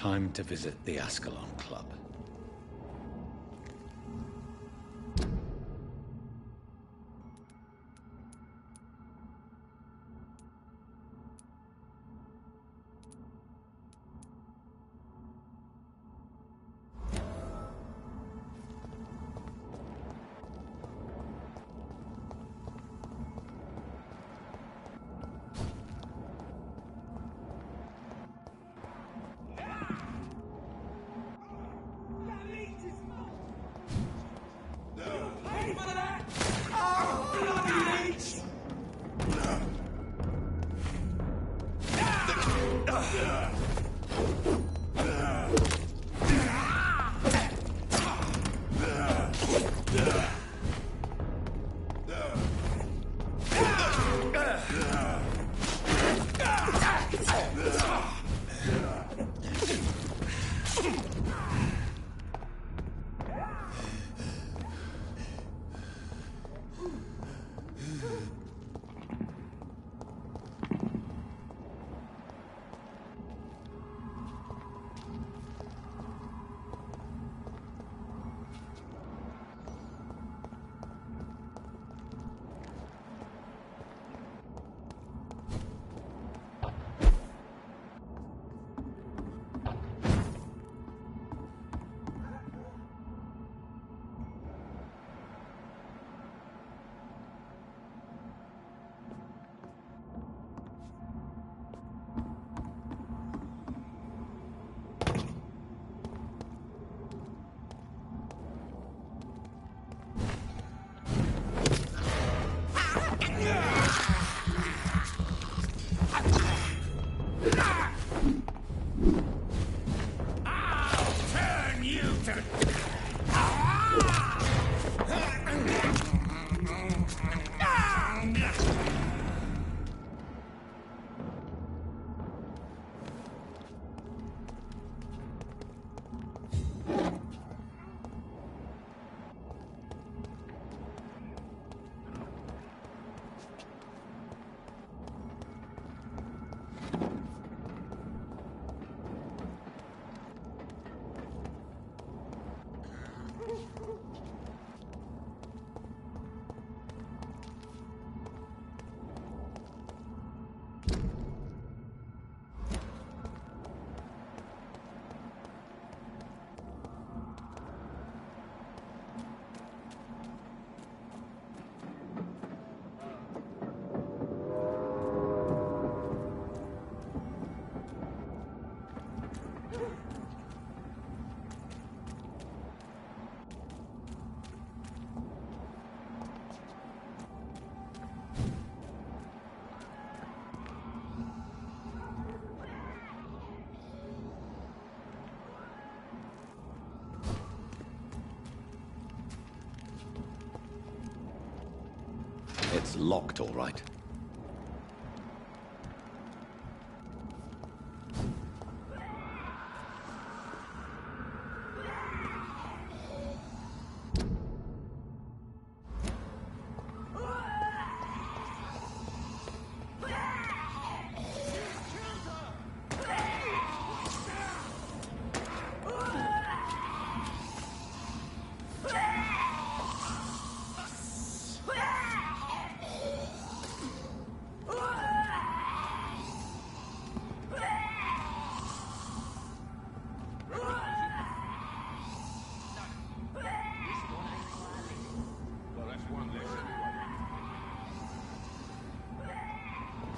Time to visit the Ascalon Club. It's locked, all right.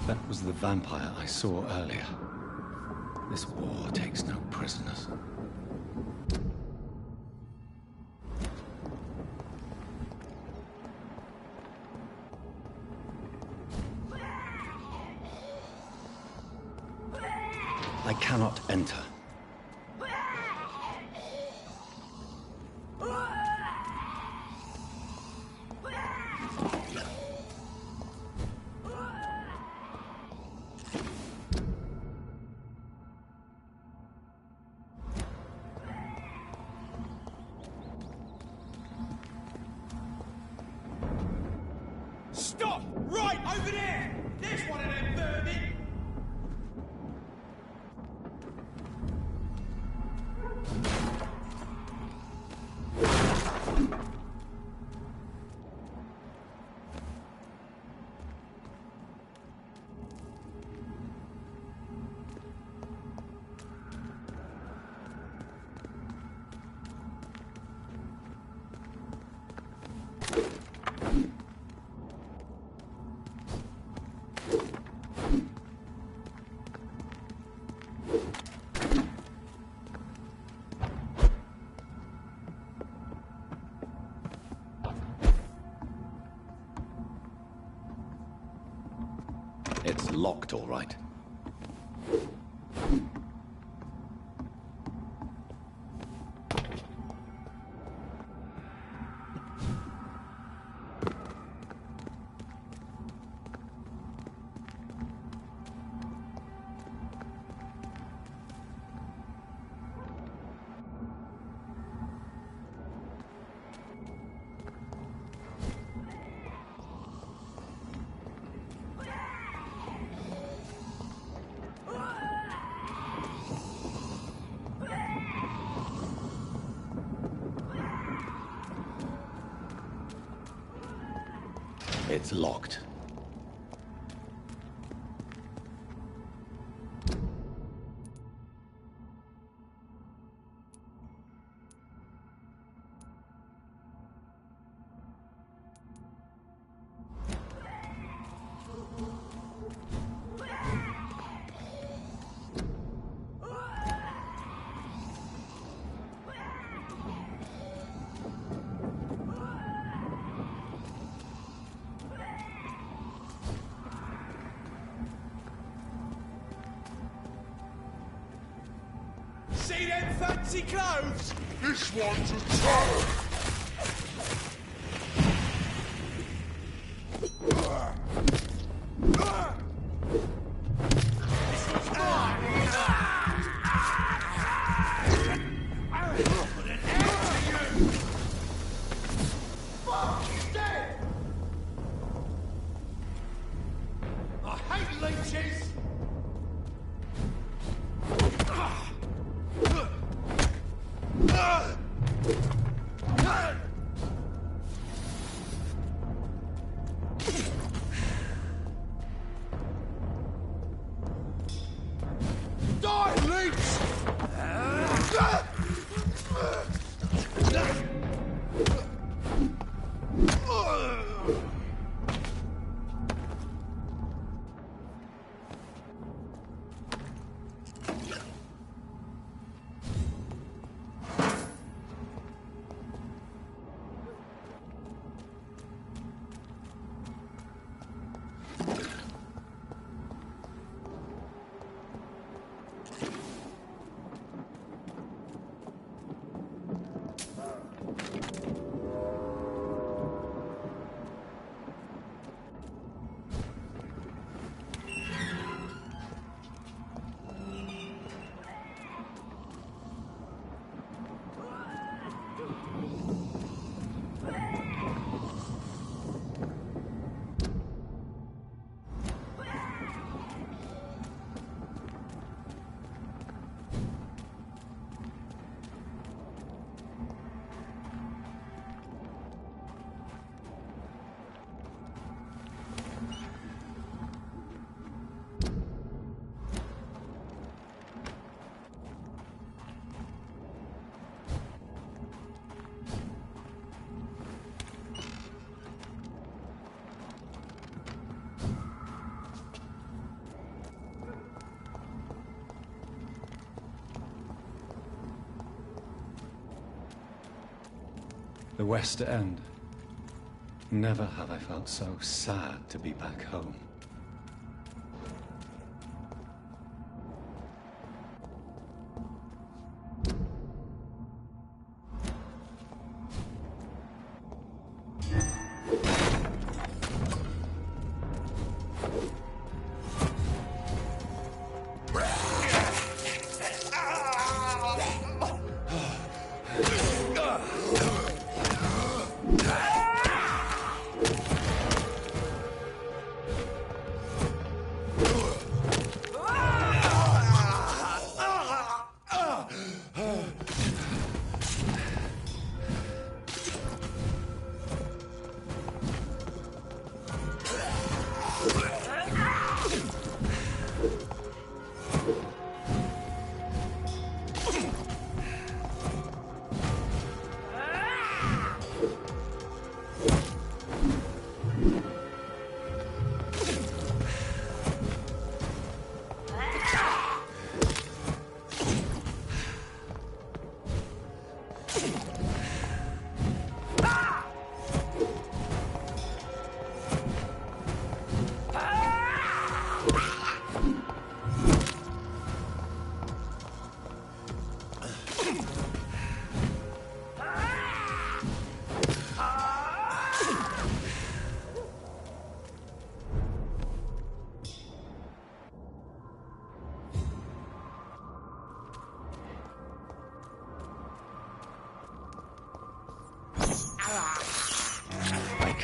That was the vampire I saw earlier. This war takes no prisoners. I cannot enter. Stop! Right over there! There's one of them vermin! locked, all right. It's locked. See them fancy clothes? This one's a turret! This one's mine! Put an end to you! Fuck, he's dead! I hate leeches! The West End. Never have I felt so sad to be back home.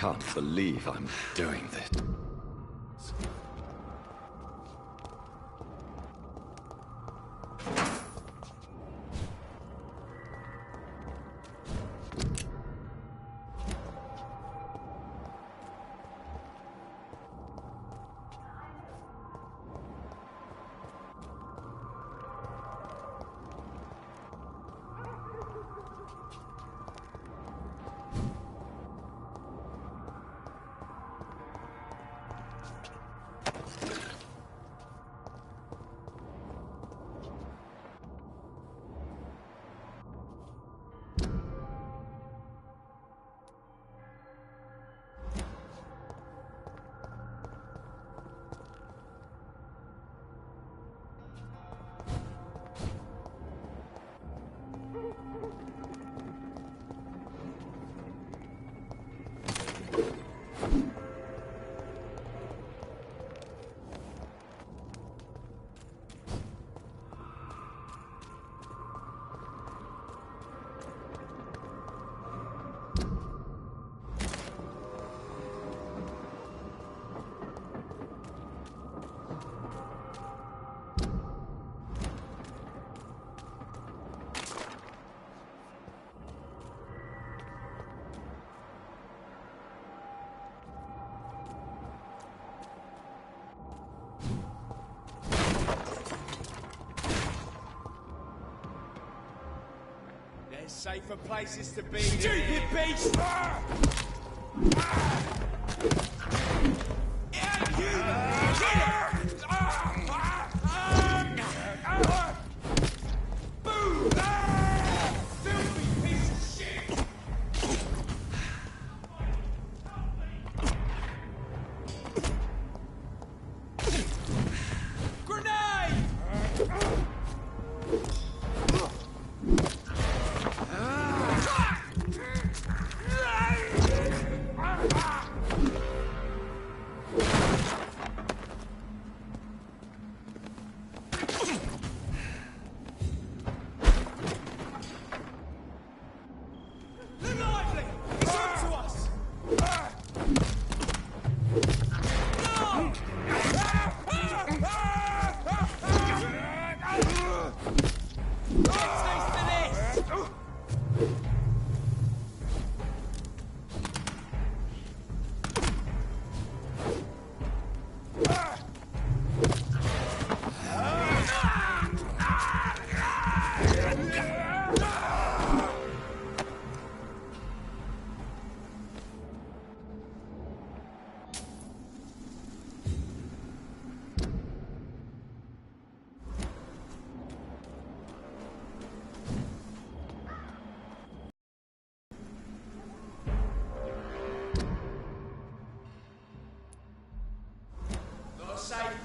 can't believe I'm doing this. There's safer places to be. Stupid beast!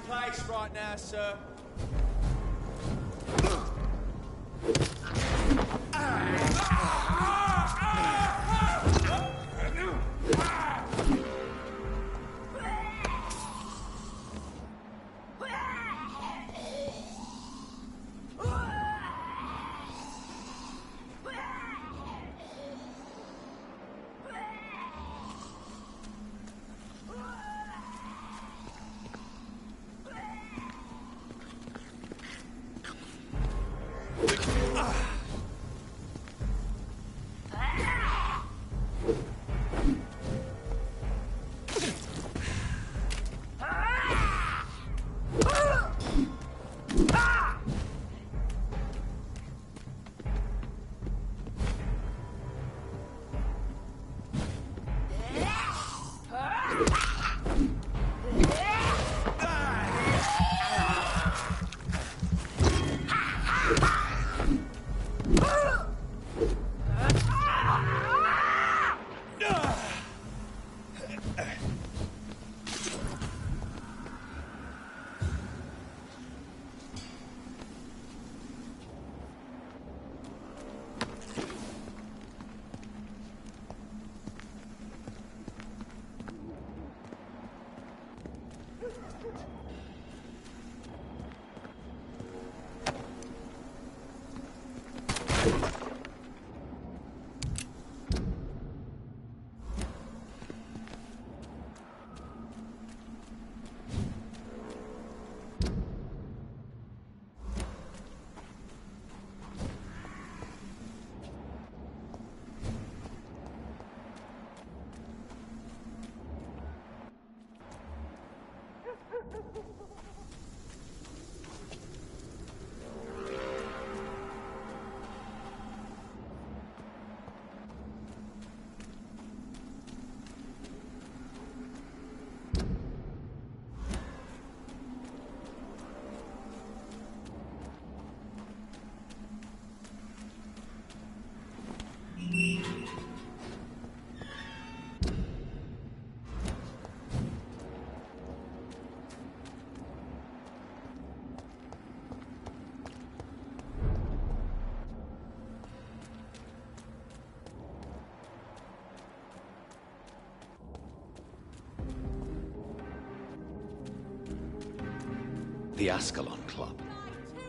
Place right now, sir. The Ascalon Club.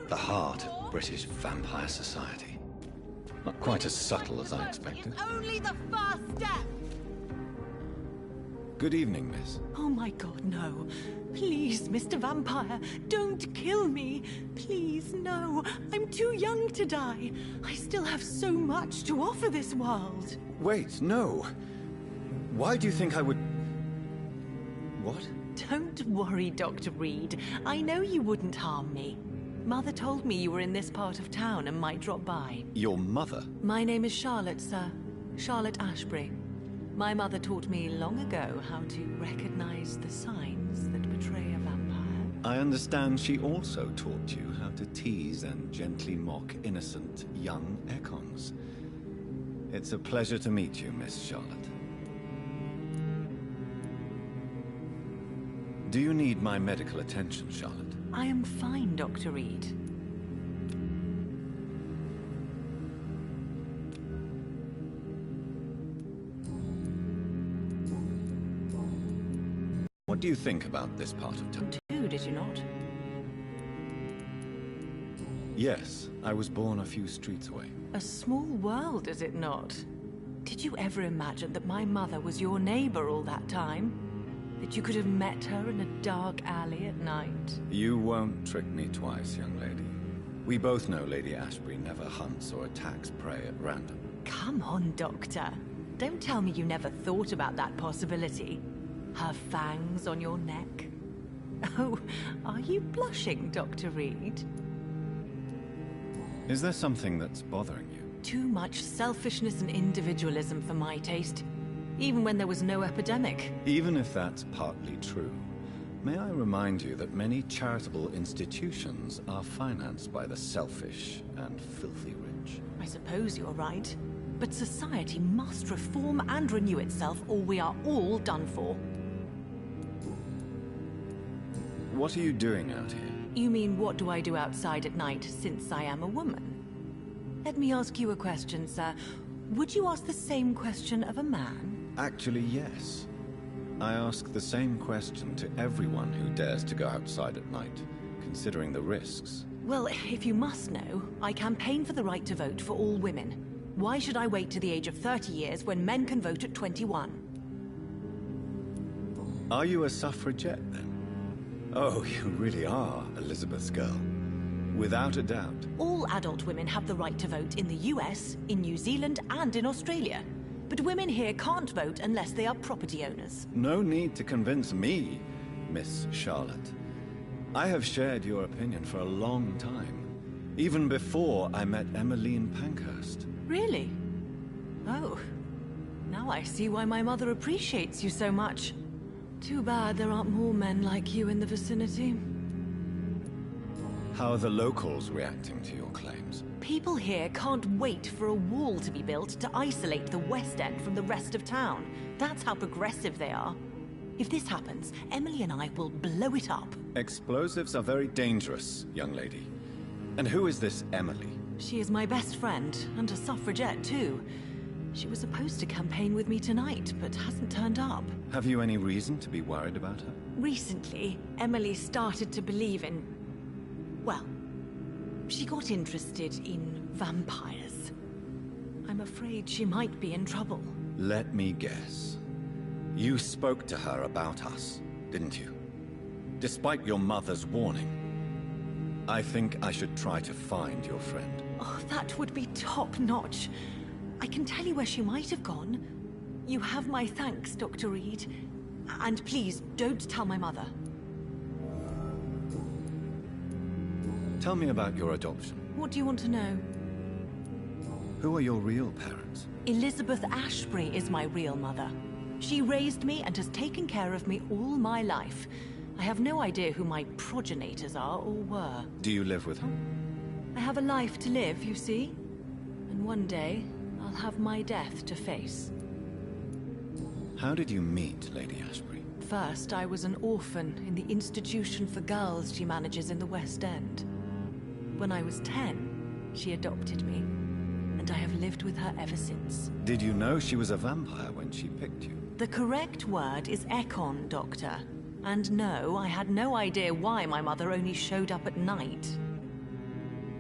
The heart of British vampire society. Not quite as subtle as I expected. It's only the first step! Good evening, miss. Oh my god, no. Please, Mr. Vampire, don't kill me. Please, no. I'm too young to die. I still have so much to offer this world. Wait, no. Why do you think I would... What? Don't worry, Dr. Reed. I know you wouldn't harm me. Mother told me you were in this part of town and might drop by. Your mother? My name is Charlotte, sir. Charlotte Ashbury. My mother taught me long ago how to recognize the signs that betray a vampire. I understand she also taught you how to tease and gently mock innocent young Ekons. It's a pleasure to meet you, Miss Charlotte. Do you need my medical attention, Charlotte? I am fine, Dr. Reed. What do you think about this part of town? Too, did you not? Yes, I was born a few streets away. A small world, is it not? Did you ever imagine that my mother was your neighbor all that time? That you could have met her in a dark alley at night? You won't trick me twice, young lady. We both know Lady Ashbury never hunts or attacks prey at random. Come on, Doctor. Don't tell me you never thought about that possibility. Her fangs on your neck. Oh, are you blushing, Dr. Reed? Is there something that's bothering you? Too much selfishness and individualism for my taste. Even when there was no epidemic. Even if that's partly true, may I remind you that many charitable institutions are financed by the selfish and filthy rich. I suppose you're right. But society must reform and renew itself, or we are all done for. What are you doing out here? You mean, what do I do outside at night, since I am a woman? Let me ask you a question, sir. Would you ask the same question of a man? Actually, yes. I ask the same question to everyone who dares to go outside at night, considering the risks. Well, if you must know, I campaign for the right to vote for all women. Why should I wait to the age of 30 years when men can vote at 21? Are you a suffragette, then? Oh, you really are Elizabeth's girl. Without a doubt. All adult women have the right to vote in the US, in New Zealand, and in Australia. But women here can't vote unless they are property owners. No need to convince me, Miss Charlotte. I have shared your opinion for a long time. Even before I met Emmeline Pankhurst. Really? Oh. Now I see why my mother appreciates you so much. Too bad there aren't more men like you in the vicinity. How are the locals reacting to your claims? People here can't wait for a wall to be built to isolate the West End from the rest of town. That's how progressive they are. If this happens, Emily and I will blow it up. Explosives are very dangerous, young lady. And who is this Emily? She is my best friend, and a suffragette too. She was supposed to campaign with me tonight, but hasn't turned up. Have you any reason to be worried about her? Recently, Emily started to believe in... well, she got interested in vampires. I'm afraid she might be in trouble. Let me guess. You spoke to her about us, didn't you? Despite your mother's warning. I think I should try to find your friend. Oh, that would be top-notch. I can tell you where she might have gone. You have my thanks, Dr. Reed. And please, don't tell my mother. Tell me about your adoption. What do you want to know? Who are your real parents? Elizabeth Ashbury is my real mother. She raised me and has taken care of me all my life. I have no idea who my progenitors are or were. Do you live with her? I have a life to live, you see. And one day, I'll have my death to face. How did you meet Lady Ashbury? First, I was an orphan in the institution for girls she manages in the West End. When I was 10, she adopted me, and I have lived with her ever since. Did you know she was a vampire when she picked you? The correct word is Ekon, Doctor. And no, I had no idea why my mother only showed up at night.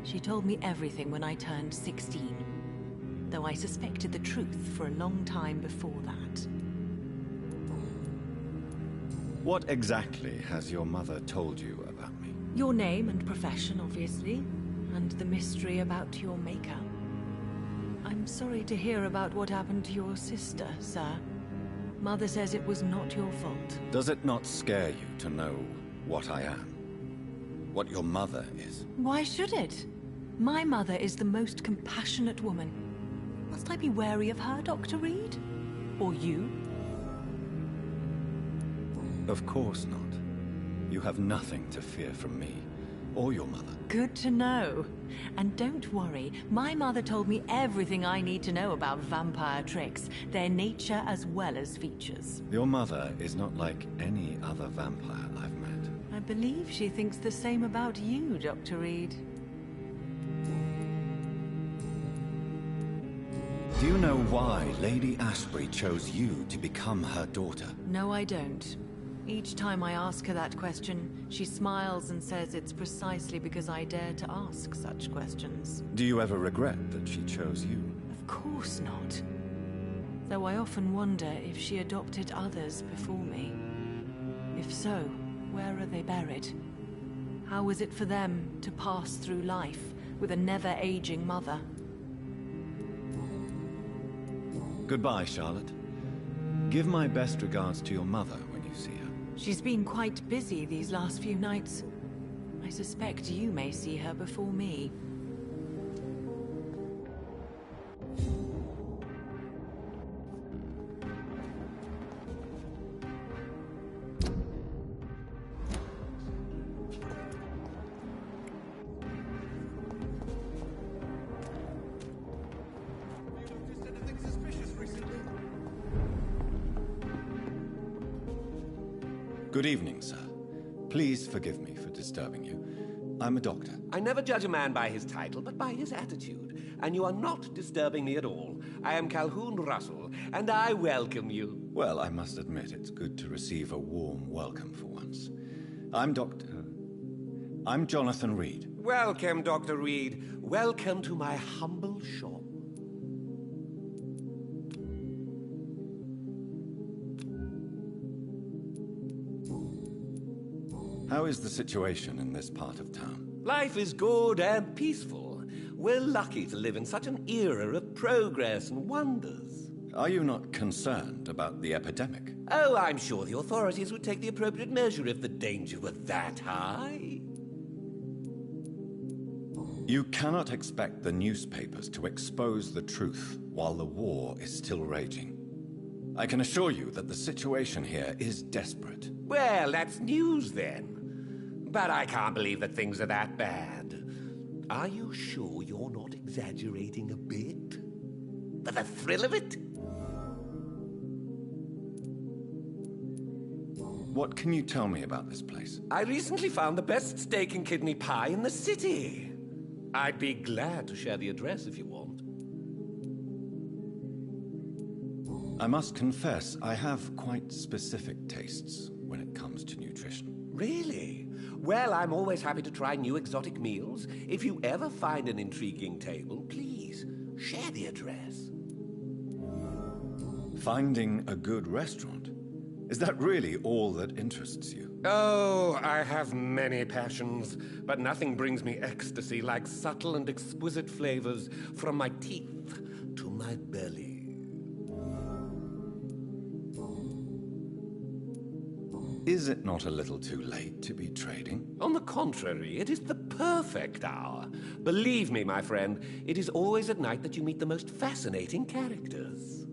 She told me everything when I turned 16, though I suspected the truth for a long time before that. What exactly has your mother told you about me? Your name and profession, obviously, and the mystery about your maker. I'm sorry to hear about what happened to your sister, sir. Mother says it was not your fault. Does it not scare you to know what I am? What your mother is? Why should it? My mother is the most compassionate woman. Must I be wary of her, Dr. Reed? Or you? Of course not. You have nothing to fear from me, or your mother. Good to know. And don't worry, my mother told me everything I need to know about vampire tricks, their nature as well as features. Your mother is not like any other vampire I've met. I believe she thinks the same about you, Dr. Reed. Do you know why Lady Ashbury chose you to become her daughter? No, I don't. Each time I ask her that question, she smiles and says it's precisely because I dare to ask such questions. Do you ever regret that she chose you? Of course not. Though I often wonder if she adopted others before me. If so, where are they buried? How was it for them to pass through life with a never-aging mother? Goodbye, Charlotte. Give my best regards to your mother when you see her. She's been quite busy these last few nights. I suspect you may see her before me. Good evening, sir. Please forgive me for disturbing you. I'm a doctor. I never judge a man by his title, but by his attitude. And you are not disturbing me at all. I am Calhoun Russell, and I welcome you. Well, I must admit it's good to receive a warm welcome for once. I'm Jonathan Reed. Welcome, Dr. Reed. Welcome to my humble shop. How is the situation in this part of town? Life is good and peaceful. We're lucky to live in such an era of progress and wonders. Are you not concerned about the epidemic? Oh, I'm sure the authorities would take the appropriate measure if the danger were that high. You cannot expect the newspapers to expose the truth while the war is still raging. I can assure you that the situation here is desperate. Well, that's news then. But I can't believe that things are that bad. Are you sure you're not exaggerating a bit? For the thrill of it? What can you tell me about this place? I recently found the best steak and kidney pie in the city. I'd be glad to share the address if you want. I must confess, I have quite specific tastes when it comes to nutrition. Really? Well, I'm always happy to try new exotic meals. If you ever find an intriguing table, please share the address. Finding a good restaurant? Is that really all that interests you? Oh, I have many passions, but nothing brings me ecstasy like subtle and exquisite flavors from my teeth to my belly. Is it not a little too late to be trading? On the contrary, it is the perfect hour. Believe me, my friend, it is always at night that you meet the most fascinating characters.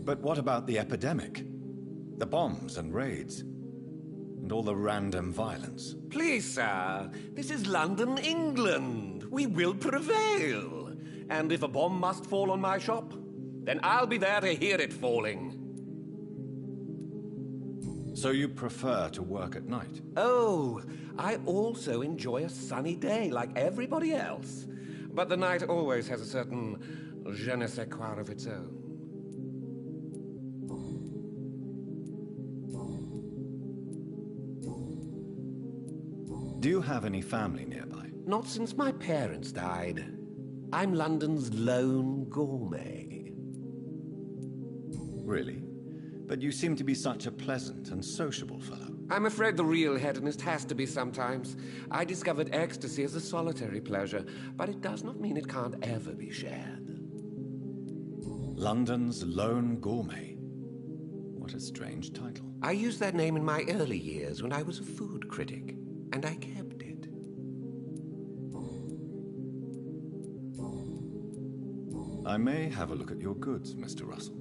But what about the epidemic? The bombs and raids? And all the random violence? Please, sir, this is London, England. We will prevail. And if a bomb must fall on my shop, then I'll be there to hear it falling. So you prefer to work at night? Oh, I also enjoy a sunny day like everybody else. But the night always has a certain je ne sais quoi of its own. Do you have any family nearby? Not since my parents died. I'm London's lone gourmet. Really? But you seem to be such a pleasant and sociable fellow. I'm afraid the real hedonist has to be sometimes. I discovered ecstasy as a solitary pleasure, but it does not mean it can't ever be shared. London's lone gourmet. What a strange title. I used that name in my early years when I was a food critic, and I kept it. I may have a look at your goods, Mr. Russell.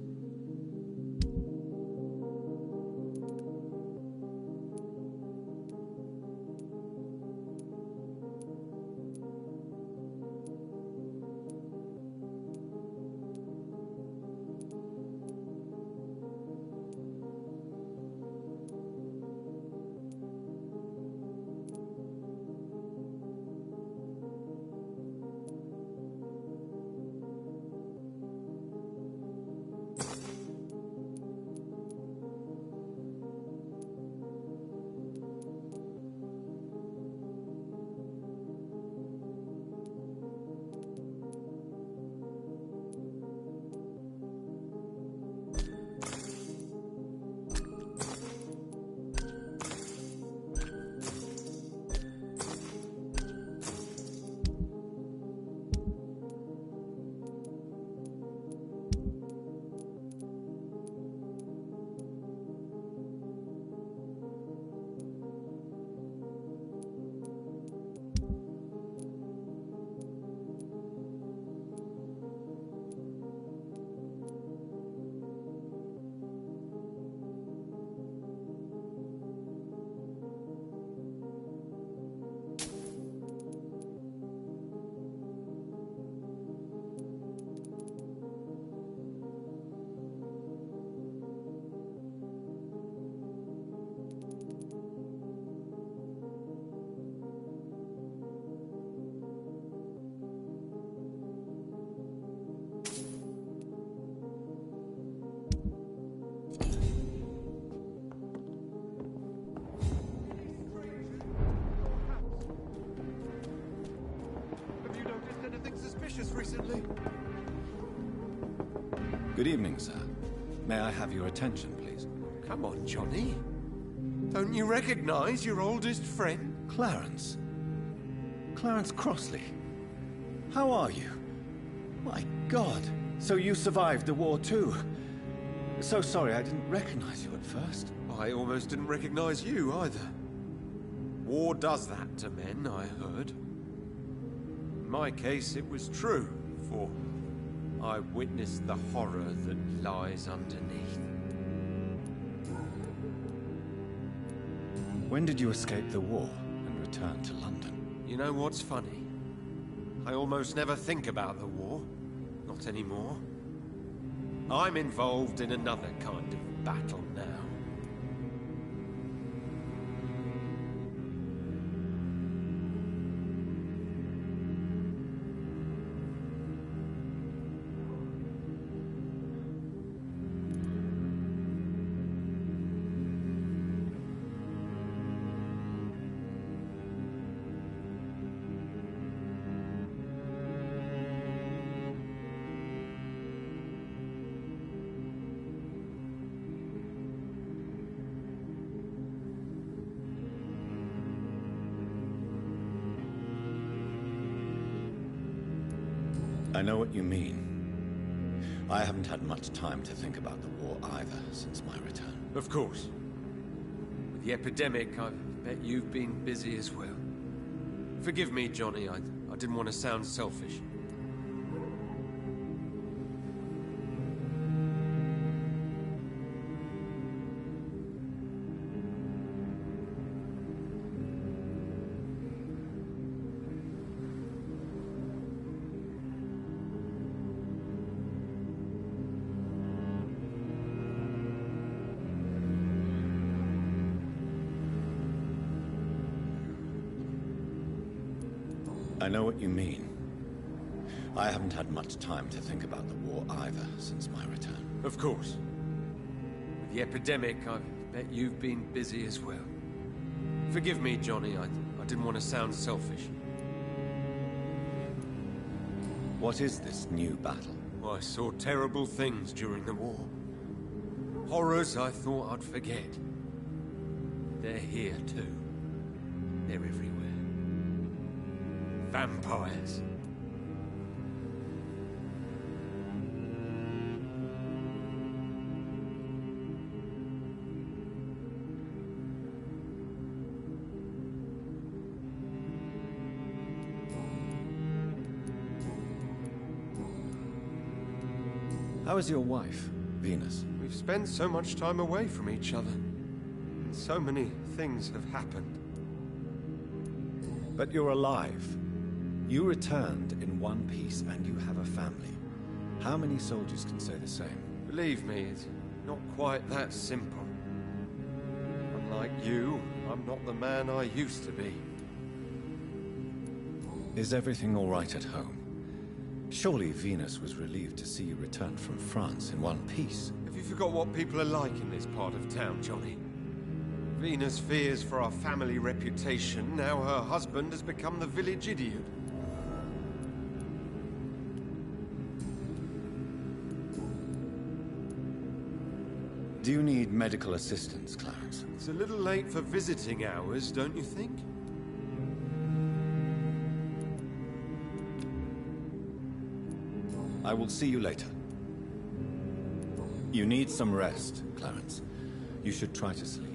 Recently? Good evening, sir. May I have your attention, please? Come on, Johnny. Don't you recognize your oldest friend? Clarence. Clarence Crossley. How are you? My God. So you survived the war too. So sorry I didn't recognize you at first. I almost didn't recognize you either. War does that to men, I heard. In my case, it was true, for I witnessed the horror that lies underneath. When did you escape the war and return to London? You know what's funny? I almost never think about the war. Not anymore. I'm involved in another kind of battle now. I know what you mean. I haven't had much time to think about the war either since my return. Of course. With the epidemic, I bet you've been busy as well. Forgive me, Johnny, I didn't want to sound selfish. I know what you mean. I haven't had much time to think about the war either since my return. Of course. With the epidemic, I bet you've been busy as well. Forgive me, Johnny, I I didn't want to sound selfish. What is this new battle? I saw terrible things during the war. Horrors I thought I'd forget. They're here too. They're everywhere. Vampires. How is your wife, Venus? We've spent so much time away from each other. And so many things have happened. But you're alive. You returned in one piece and you have a family. How many soldiers can say the same? Believe me, it's not quite that simple. Unlike you, I'm not the man I used to be. Is everything all right at home? Surely Venus was relieved to see you return from France in one piece. Have you forgot what people are like in this part of town, Johnny? Venus fears for our family reputation. Now her husband has become the village idiot. Do you need medical assistance, Clarence? It's a little late for visiting hours, don't you think? I will see you later. You need some rest, Clarence. You should try to sleep.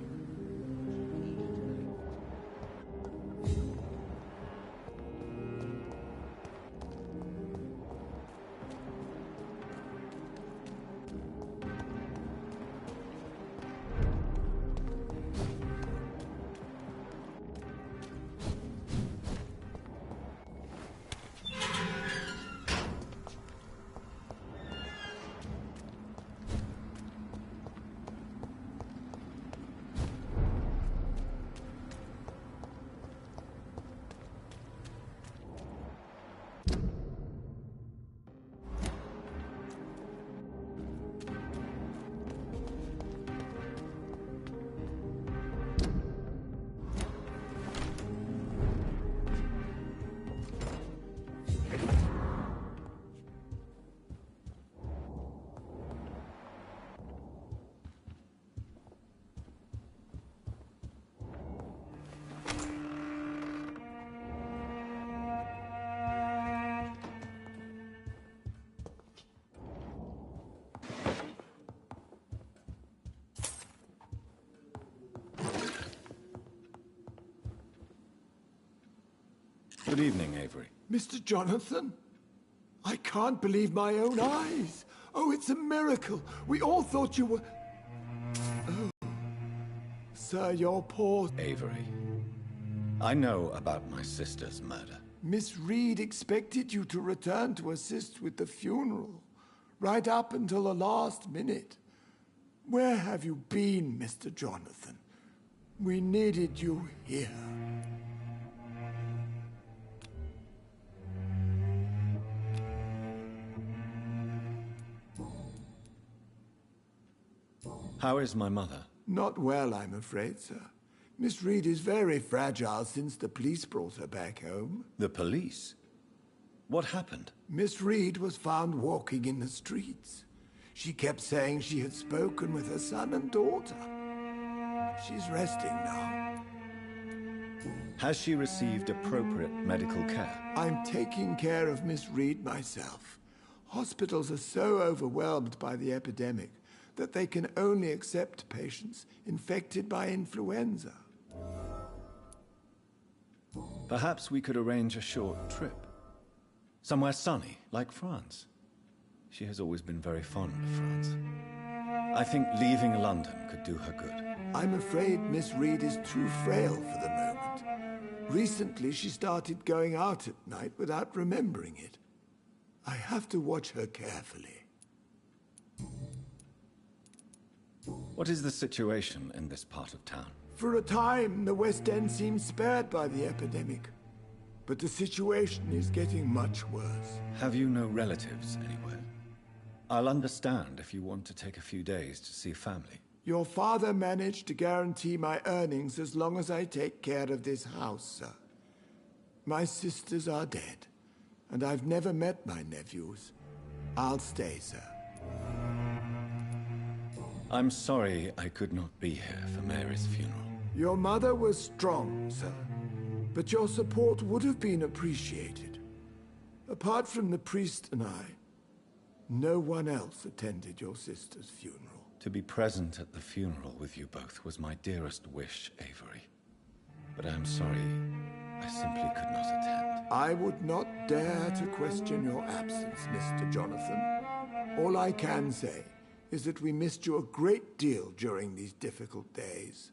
Good evening, Avery. Mr. Jonathan? I can't believe my own eyes. Oh, it's a miracle. We all thought you were... Oh. Sir, you're poor... Avery. I know about my sister's murder. Miss Reed expected you to return to assist with the funeral, right up until the last minute. Where have you been, Mr. Jonathan? We needed you here. How is my mother? Not well, I'm afraid, sir. Miss Reed is very fragile since the police brought her back home. The police? What happened? Miss Reed was found walking in the streets. She kept saying she had spoken with her son and daughter. She's resting now. Has she received appropriate medical care? I'm taking care of Miss Reed myself. Hospitals are so overwhelmed by the epidemic that they can only accept patients infected by influenza. Perhaps we could arrange a short trip. Somewhere sunny, like France. She has always been very fond of France. I think leaving London could do her good. I'm afraid Miss Reed is too frail for the moment. Recently, she started going out at night without remembering it. I have to watch her carefully. What is the situation in this part of town? For a time, the West End seemed spared by the epidemic. But the situation is getting much worse. Have you no relatives anywhere? I'll understand if you want to take a few days to see family. Your father managed to guarantee my earnings as long as I take care of this house, sir. My sisters are dead, and I've never met my nephews. I'll stay, sir. I'm sorry I could not be here for Mary's funeral. Your mother was strong, sir, but your support would have been appreciated. Apart from the priest and I, no one else attended your sister's funeral. To be present at the funeral with you both was my dearest wish, Avery. But I'm sorry, I simply could not attend. I would not dare to question your absence, Mr. Jonathan. All I can say is that we missed you a great deal during these difficult days.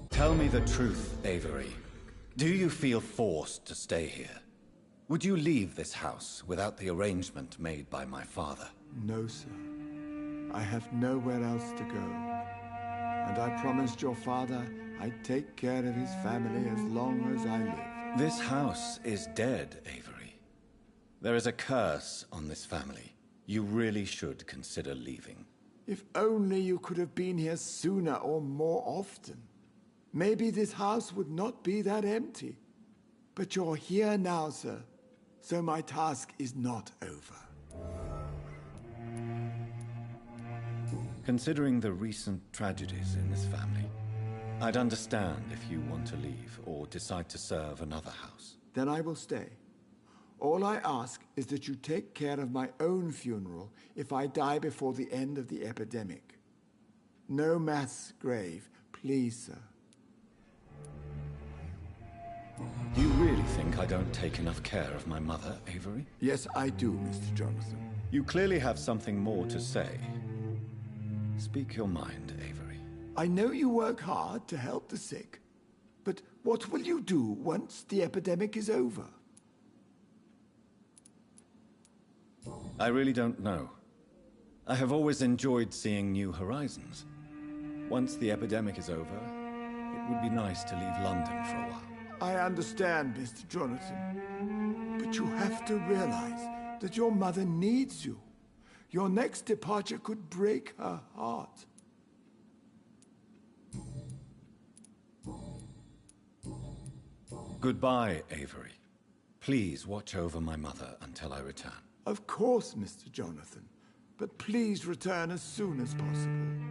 Tell me the truth, Avery. Do you feel forced to stay here? Would you leave this house without the arrangement made by my father? No, sir. I have nowhere else to go. And I promised your father I'd take care of his family as long as I lived. This house is dead, Avery. There is a curse on this family. You really should consider leaving. If only you could have been here sooner or more often. Maybe this house would not be that empty. But you're here now, sir. So my task is not over. Considering the recent tragedies in this family, I'd understand if you want to leave or decide to serve another house. Then I will stay. All I ask is that you take care of my own funeral if I die before the end of the epidemic. No mass grave, please, sir. Do you really think I don't take enough care of my mother, Avery? Yes, I do, Mr. Jonathan. You clearly have something more to say. Speak your mind, Avery. I know you work hard to help the sick, but what will you do once the epidemic is over? I really don't know. I have always enjoyed seeing new horizons. Once the epidemic is over, it would be nice to leave London for a while. I understand, Mr. Jonathan, but you have to realize that your mother needs you. Your next departure could break her heart. Goodbye, Avery. Please watch over my mother until I return. Of course, Mr. Jonathan, but please return as soon as possible.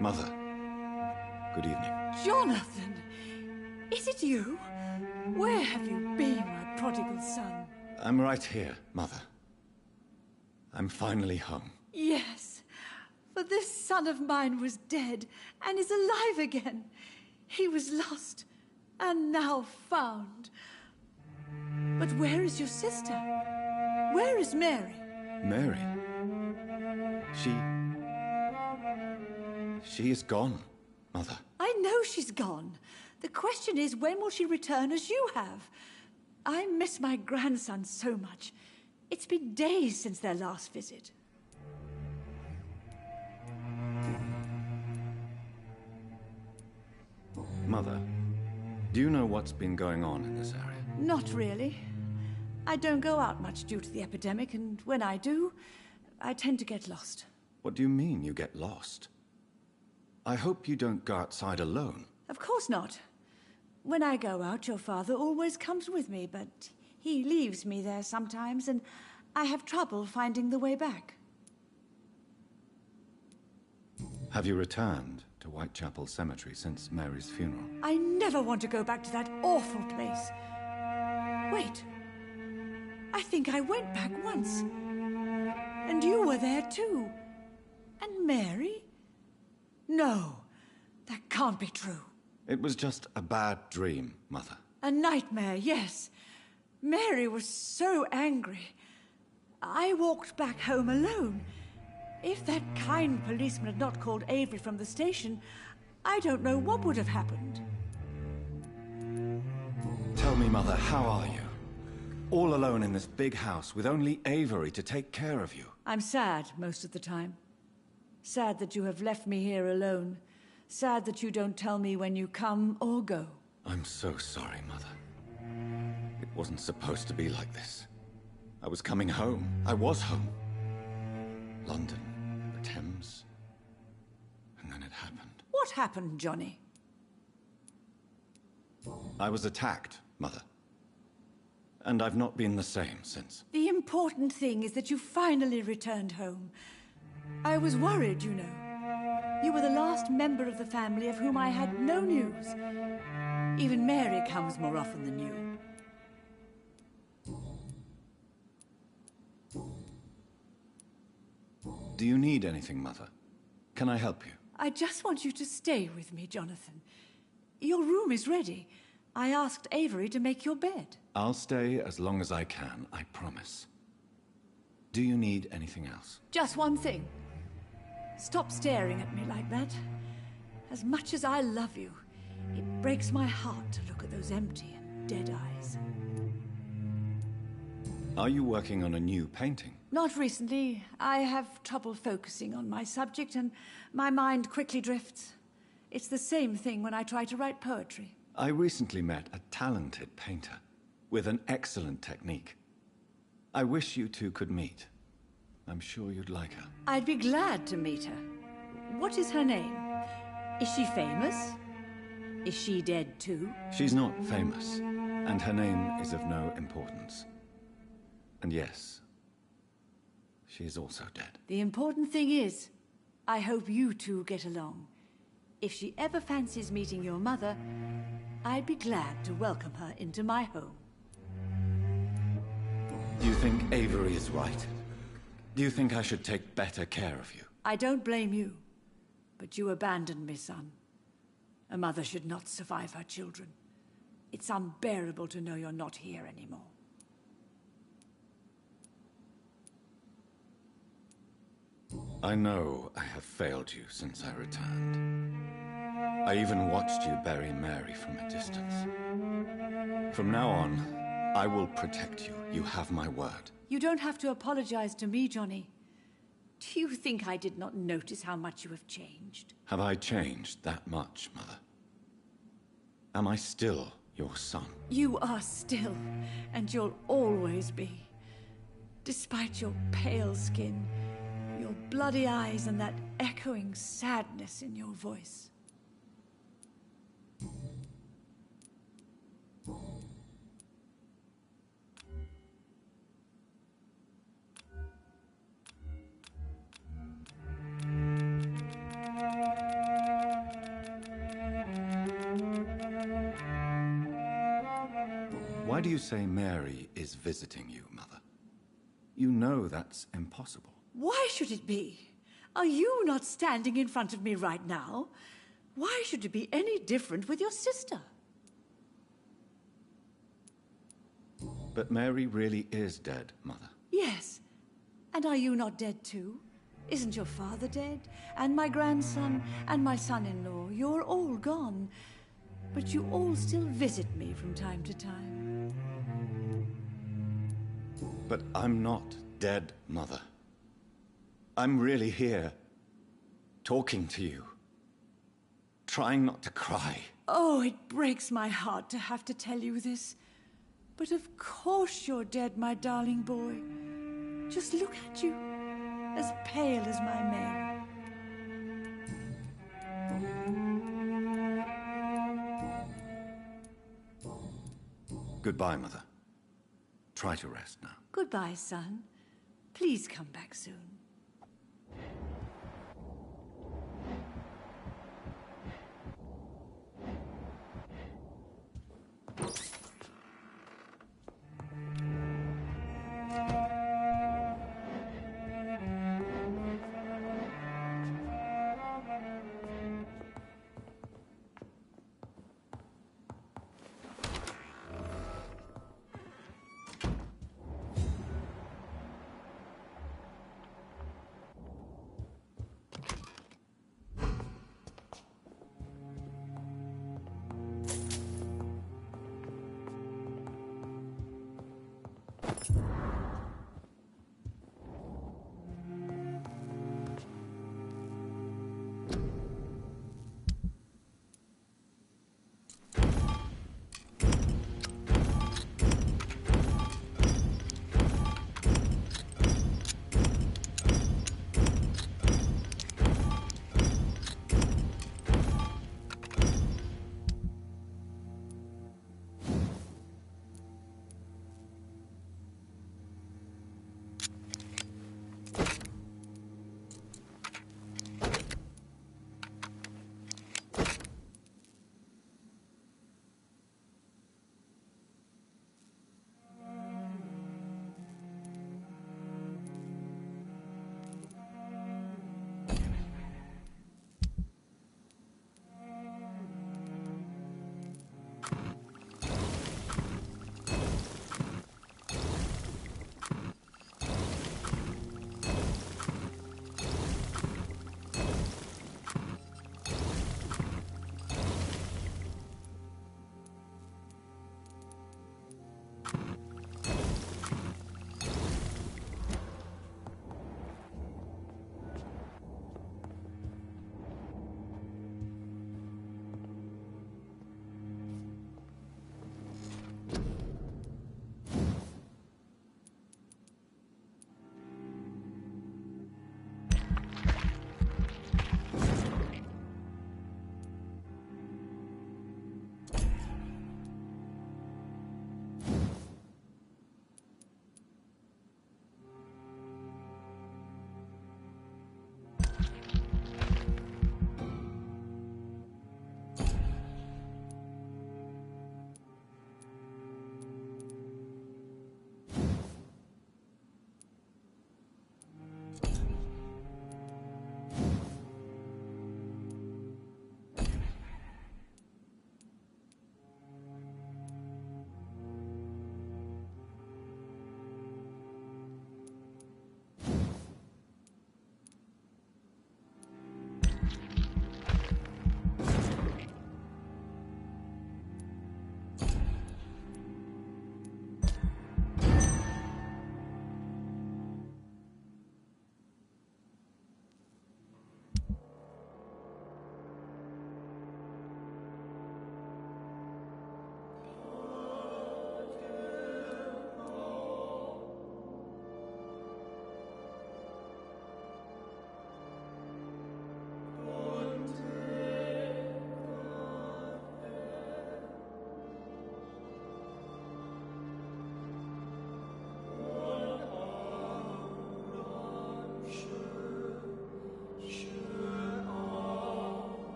Mother, good evening. Jonathan! Is it you? Where have you been, my prodigal son? I'm right here, Mother. I'm finally home. Yes, for this son of mine was dead and is alive again. He was lost and now found. But where is your sister? Where is Mary? Mary? She is gone, Mother. I know she's gone. The question is, when will she return as you have? I miss my grandson so much. It's been days since their last visit. Mother, do you know what's been going on in this area? Not really. I don't go out much due to the epidemic, and when I do, I tend to get lost. What do you mean you get lost? I hope you don't go outside alone. Of course not. When I go out, your father always comes with me, but he leaves me there sometimes, and I have trouble finding the way back. Have you returned to Whitechapel Cemetery since Mary's funeral. I never want to go back to that awful place. Wait. I think I went back once. And you were there too. And Mary? No, that can't be true. It was just a bad dream, Mother. A nightmare, yes. Mary was so angry. I walked back home alone. If that kind policeman had not called Avery from the station, I don't know what would have happened. Tell me, Mother, how are you? All alone in this big house with only Avery to take care of you. I'm sad most of the time. Sad that you have left me here alone. Sad that you don't tell me when you come or go. I'm so sorry, Mother. It wasn't supposed to be like this. I was coming home. I was home. London, the Thames. And then it happened. What happened, Johnny? I was attacked, Mother. And I've not been the same since. The important thing is that you finally returned home. I was worried, you know. You were the last member of the family of whom I had no news. Even Mary comes more often than you. Do you need anything, Mother? Can I help you? I just want you to stay with me, Jonathan. Your room is ready. I asked Avery to make your bed. I'll stay as long as I can, I promise. Do you need anything else? Just one thing. Stop staring at me like that. As much as I love you, it breaks my heart to look at those empty and dead eyes. Are you working on a new painting? Not recently. I have trouble focusing on my subject and my mind quickly drifts. It's the same thing when I try to write poetry. I recently met a talented painter with an excellent technique. I wish you two could meet. I'm sure you'd like her. I'd be glad to meet her. What is her name? Is she famous? Is she dead too? She's not famous, and her name is of no importance. And yes, she is also dead. The important thing is, I hope you two get along. If she ever fancies meeting your mother, I'd be glad to welcome her into my home. Do you think Avery is right? Do you think I should take better care of you? I don't blame you, but you abandoned me, son. A mother should not survive her children. It's unbearable to know you're not here anymore. I know I have failed you since I returned. I even watched you bury Mary from a distance. From now on, I will protect you. You have my word. You don't have to apologize to me, Johnny. Do you think I did not notice how much you have changed? Have I changed that much, Mother? Am I still your son? You are still, and you'll always be. Despite your pale skin, your bloody eyes, and that echoing sadness in your voice. Why do you say Mary is visiting you, Mother? You know that's impossible. Why should it be? Are you not standing in front of me right now? Why should it be any different with your sister? But Mary really is dead, Mother. Yes. And are you not dead too? Isn't your father dead? And my grandson? And my son-in-law? You're all gone. But you all still visit me from time to time. But I'm not dead, Mother. I'm really here, talking to you, trying not to cry. Oh, it breaks my heart to have to tell you this. But of course you're dead, my darling boy. Just look at you, as pale as my Mary. Goodbye, Mother. Try to rest now. Goodbye, son. Please come back soon.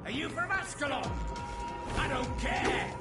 Are you from Ascalon? I don't care!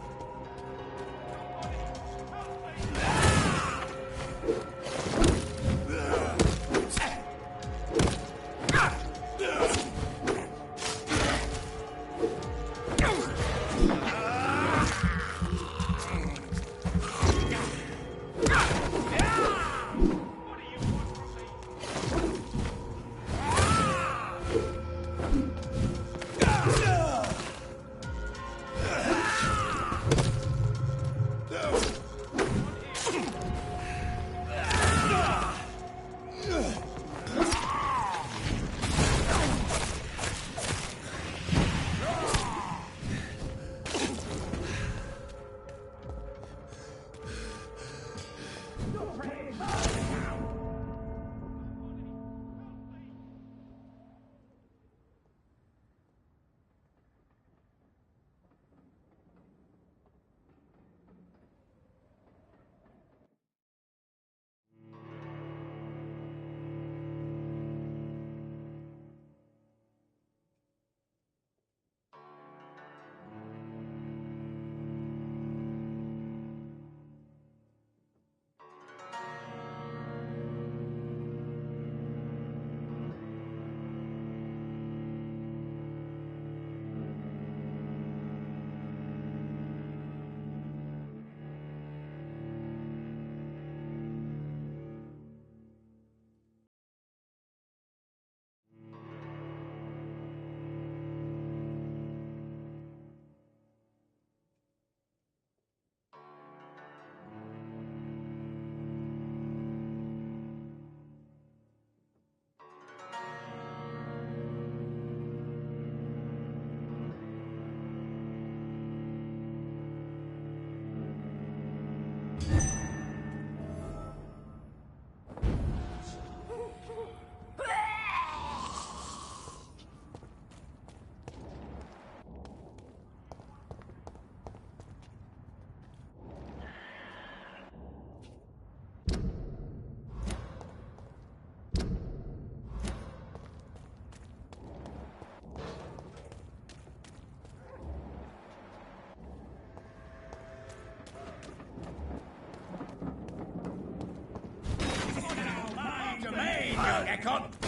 Ekon!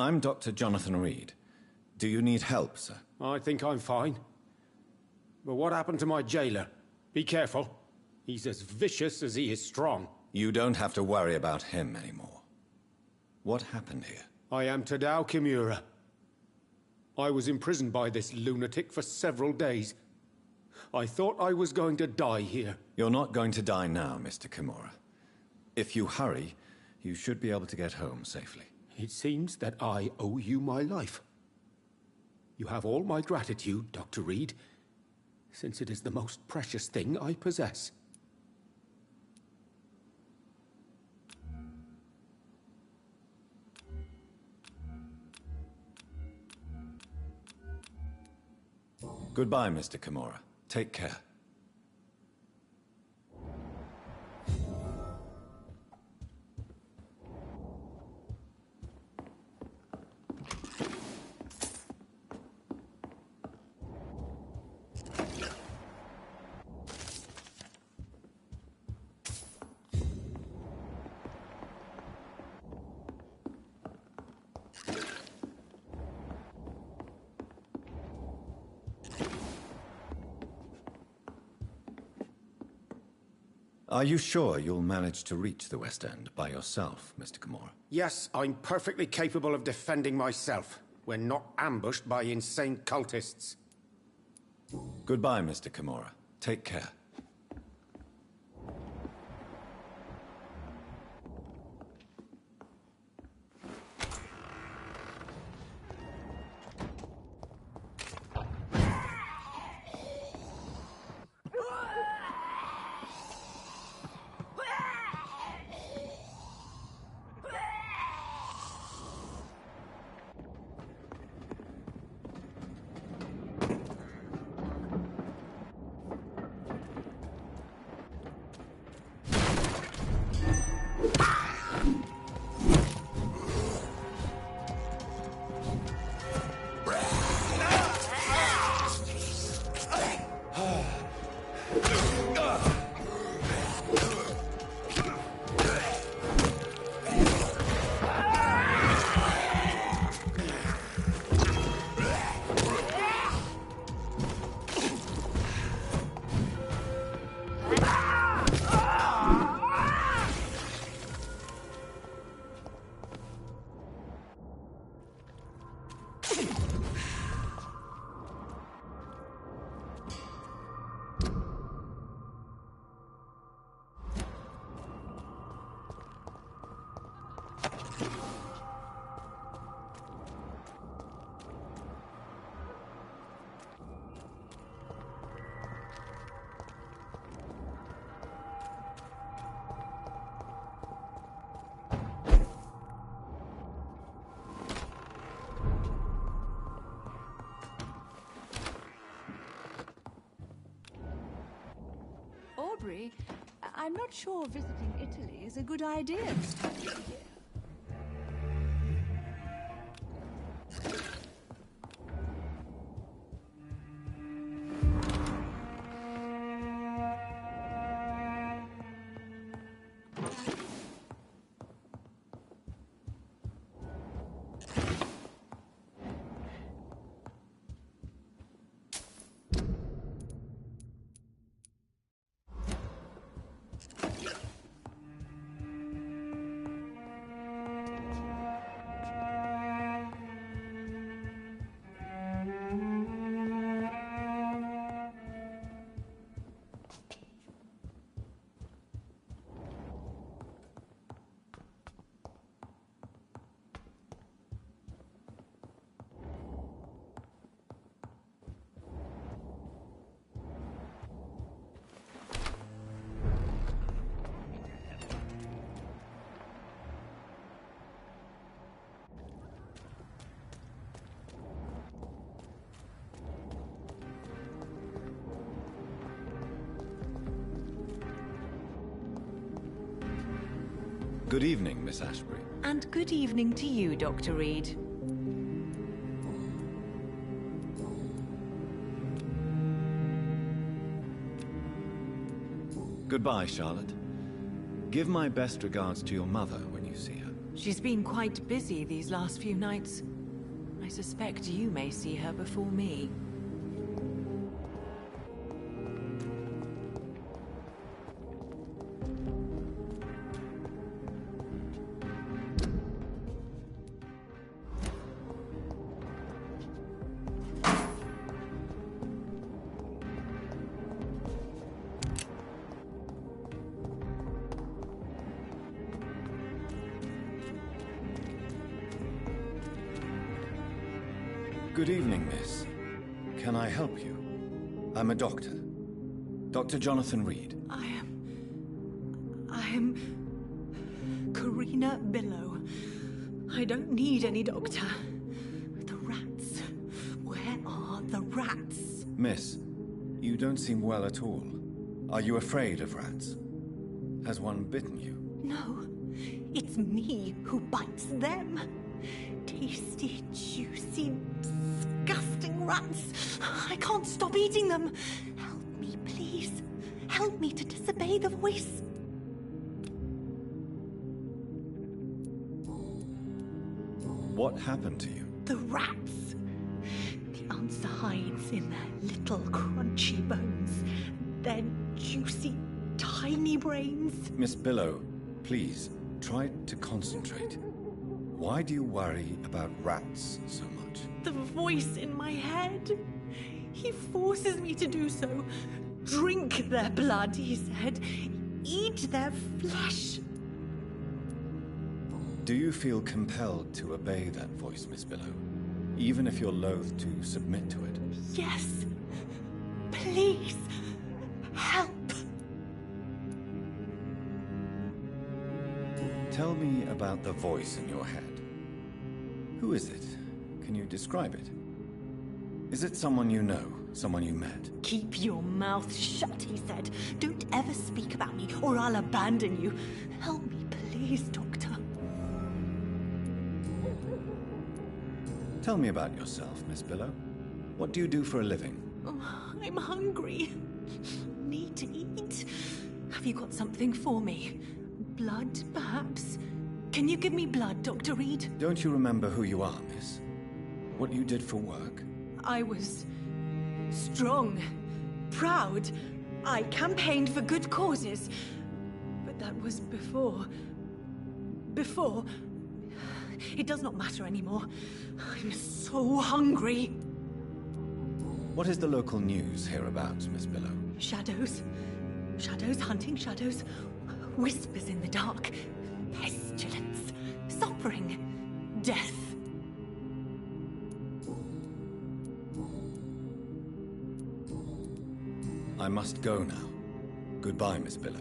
I'm Dr. Jonathan Reed. Do you need help, sir? I think I'm fine. But what happened to my jailer? Be careful. He's as vicious as he is strong. You don't have to worry about him anymore. What happened here? I am Tadao Kimura. I was imprisoned by this lunatic for several days. I thought I was going to die here. You're not going to die now, Mr. Kimura. If you hurry, you should be able to get home safely. It seems that I owe you my life. You have all my gratitude, Dr. Reed, since it is the most precious thing I possess. Goodbye, Mr. Kimura. Take care. Are you sure you'll manage to reach the West End by yourself, Mr. Kimura? Yes, I'm perfectly capable of defending myself when not ambushed by insane cultists. Goodbye, Mr. Kimura. Take care. I'm not sure visiting Italy is a good idea this time of year. Good evening, Miss Ashbury. And good evening to you, Dr. Reed. Goodbye, Charlotte. Give my best regards to your mother when you see her. She's been quite busy these last few nights. I suspect you may see her before me. Good evening, miss. Can I help you? I'm a doctor. Dr. Jonathan Reed. I am Karina Billow. I don't need any doctor. The rats. Where are the rats? Miss, you don't seem well at all. Are you afraid of rats? Has one bitten you? No, it's me who bites them. Tasty, juicy, disgusting rats. I can't stop eating them. Help me, please. Help me to disobey the voice. What happened to you? The rats. The answer hides in their little crunchy bones. Their juicy, tiny brains. Miss Billow, please, try to concentrate. Why do you worry about rats so much? The voice in my head. He forces me to do so. Drink their blood, he said. Eat their flesh. Do you feel compelled to obey that voice, Miss Billow? Even if you're loath to submit to it? Yes. Please. Help. Tell me about the voice in your head. Who is it? Can you describe it? Is it someone you know? Someone you met? Keep your mouth shut, he said. Don't ever speak about me, or I'll abandon you. Help me, please, Doctor. Tell me about yourself, Miss Billow. What do you do for a living? Oh, I'm hungry. Need to eat. Have you got something for me? Blood, perhaps? Can you give me blood, Dr. Reed? Don't you remember who you are, miss? What you did for work? I was strong, proud. I campaigned for good causes. But that was before. Before. It does not matter anymore. I'm so hungry. What is the local news hereabouts, Miss Billow? Shadows. Shadows hunting shadows. Whispers in the dark. Pestilence. Suffering. Death. I must go now. Goodbye, Miss Billow.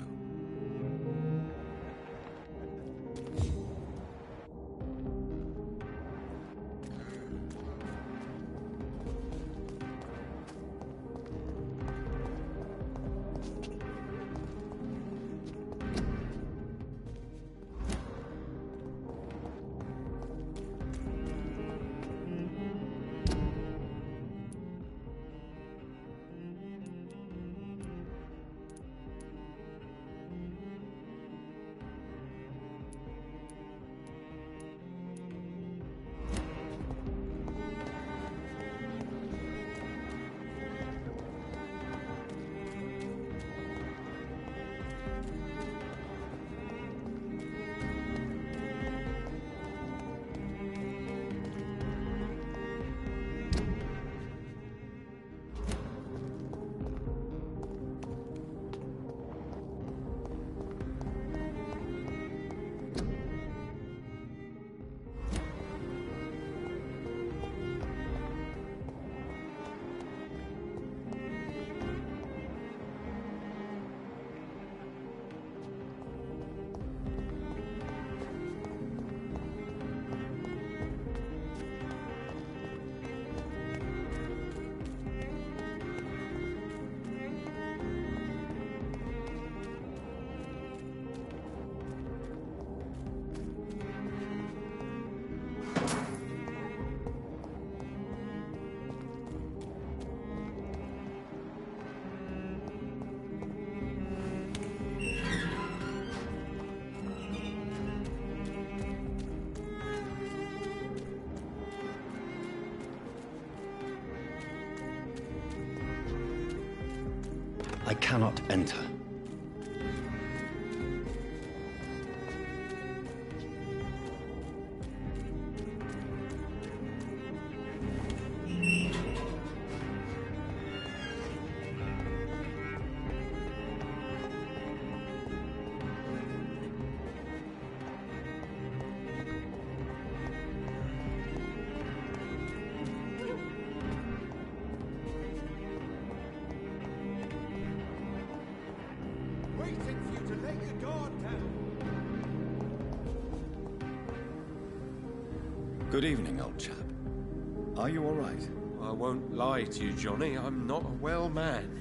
I cannot enter. Take your guard down. Good evening, old chap. Are you all right? I won't lie to you, Johnny. I'm not a well man.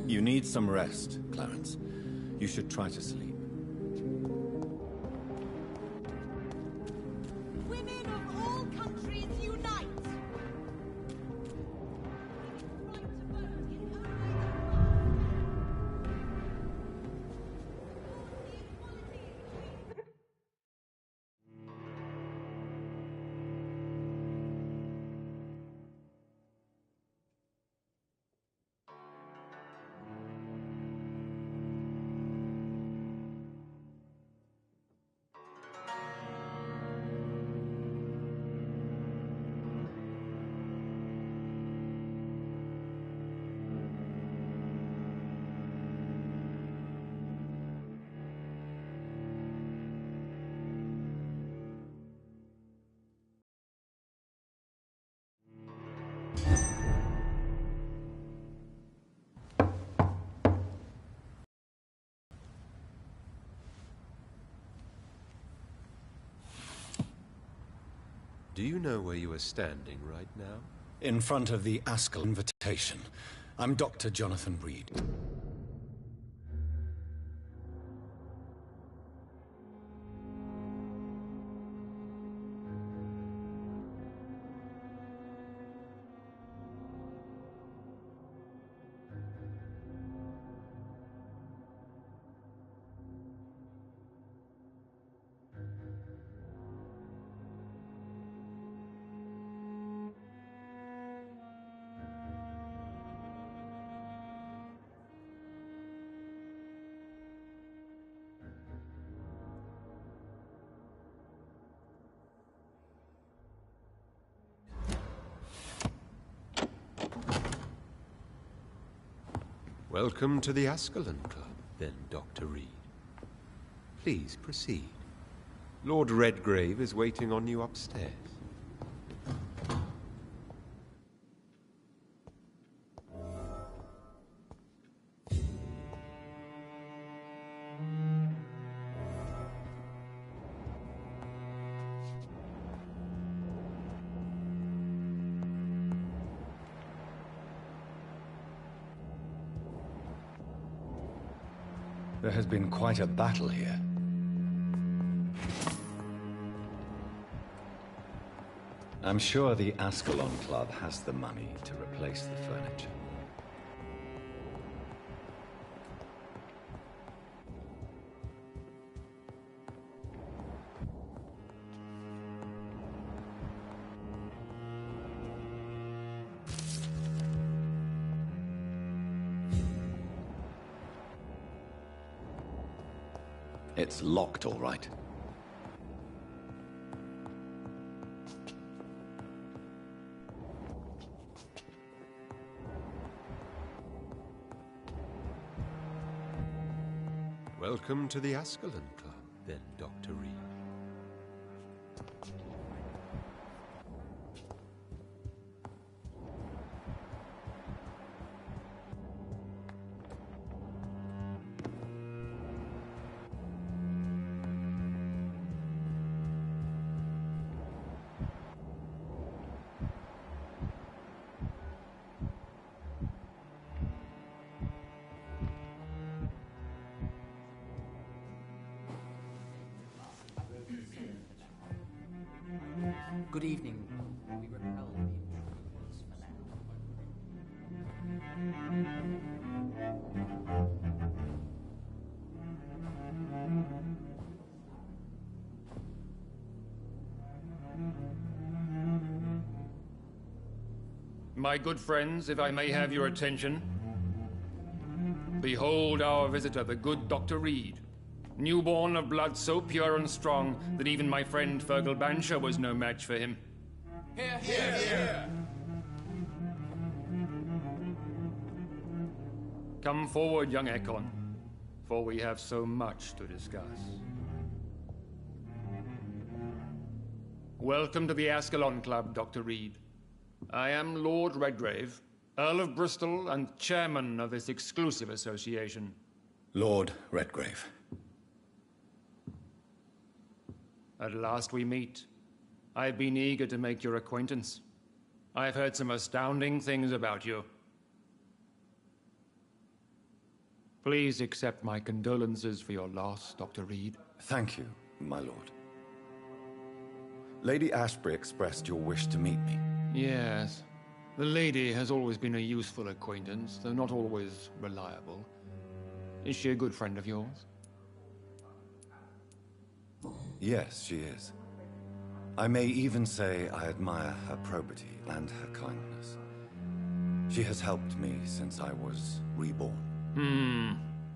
You need some rest, Clarence. You should try to sleep. Women of all countries unite! Do you know where you are standing right now? In front of the Askell invitation. I'm Dr. Jonathan Reed. Welcome to the Ascalon Club, then, Dr. Reed. Please proceed. Lord Redgrave is waiting on you upstairs. There has been quite a battle here. I'm sure the Ascalon Club has the money to replace the furniture. It's locked, all right. Welcome to the Ascalon Club, then, Dr. Reed. Good evening. We repel the intruders for now. My good friends, if I may have your attention. Behold our visitor, the good Dr. Reed. Newborn of blood so pure and strong that even my friend Fergal Bansher was no match for him. Hear, hear, hear! Come forward, young Ekon, for we have so much to discuss. Welcome to the Ascalon Club, Dr. Reed. I am Lord Redgrave, Earl of Bristol and chairman of this exclusive association. Lord Redgrave. At last we meet. I've been eager to make your acquaintance. I've heard some astounding things about you. Please accept my condolences for your loss, Dr. Reed. Thank you, my lord. Lady Ashbury expressed your wish to meet me. Yes. The lady has always been a useful acquaintance, though not always reliable. Is she a good friend of yours? Yes, she is. I may even say I admire her probity and her kindness. She has helped me since I was reborn.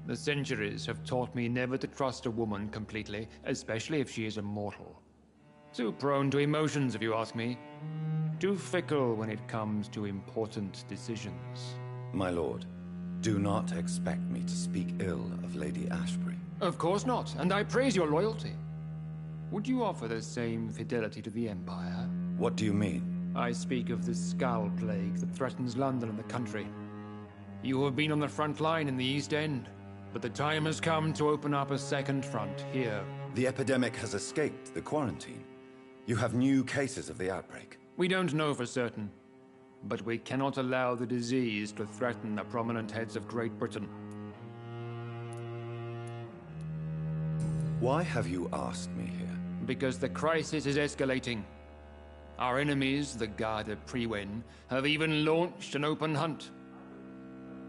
The centuries have taught me never to trust a woman completely, especially if she is immortal. Too prone to emotions, if you ask me. Too fickle when it comes to important decisions. My lord, do not expect me to speak ill of Lady Ashbury. Of course not, and I praise your loyalty. Would you offer the same fidelity to the Empire? What do you mean? I speak of the Skull Plague that threatens London and the country. You have been on the front line in the East End, but the time has come to open up a second front here. The epidemic has escaped the quarantine. You have new cases of the outbreak. We don't know for certain, but we cannot allow the disease to threaten the prominent heads of Great Britain. Why have you asked me here? Because the crisis is escalating. Our enemies, the Garda Priwen, have even launched an open hunt.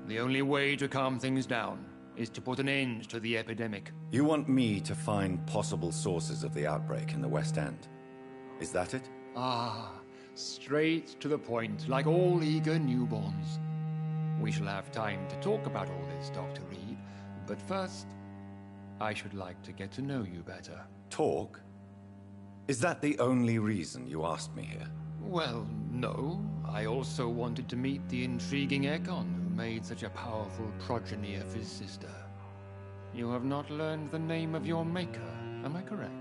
The only way to calm things down is to put an end to the epidemic. You want me to find possible sources of the outbreak in the West End? Is that it? Ah, straight to the point, like all eager newborns. We shall have time to talk about all this, Dr. Reed, but first, I should like to get to know you better. Talk? Is that the only reason you asked me here? Well, no. I also wanted to meet the intriguing Ekon who made such a powerful progeny of his sister. You have not learned the name of your maker, am I correct?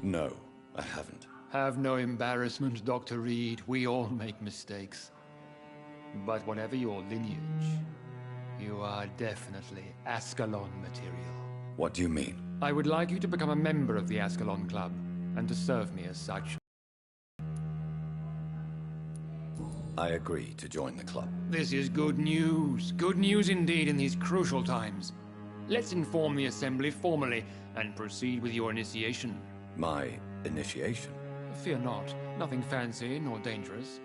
No, I haven't. Have no embarrassment, Dr. Reed. We all make mistakes. But whatever your lineage, you are definitely Ascalon material. What do you mean? I would like you to become a member of the Ascalon Club, and to serve me as such. I agree to join the club. This is good news. Good news indeed in these crucial times. Let's inform the Assembly formally, and proceed with your initiation. My initiation? Fear not. Nothing fancy nor dangerous.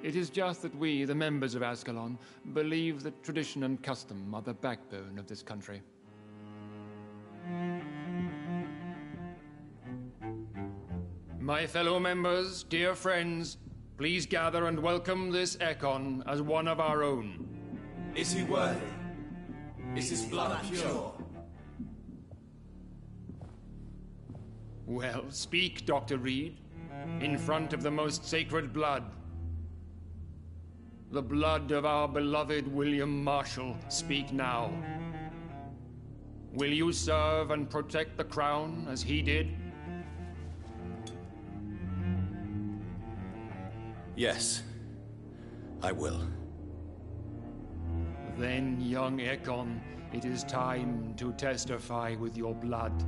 It is just that we, the members of Ascalon, believe that tradition and custom are the backbone of this country. My fellow members, dear friends, please gather and welcome this Ekon as one of our own. Is he worthy? Is his blood pure? Well, speak, Dr. Reed, in front of the most sacred blood. The blood of our beloved William Marshall, speak now. Will you serve and protect the crown as he did? Yes, I will. Then, young Ekon, it is time to testify with your blood.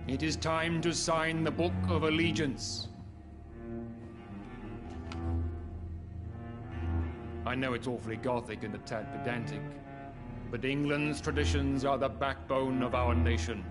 It is time to sign the Book of Allegiance. I know it's awfully gothic and a tad pedantic, but England's traditions are the backbone of our nation.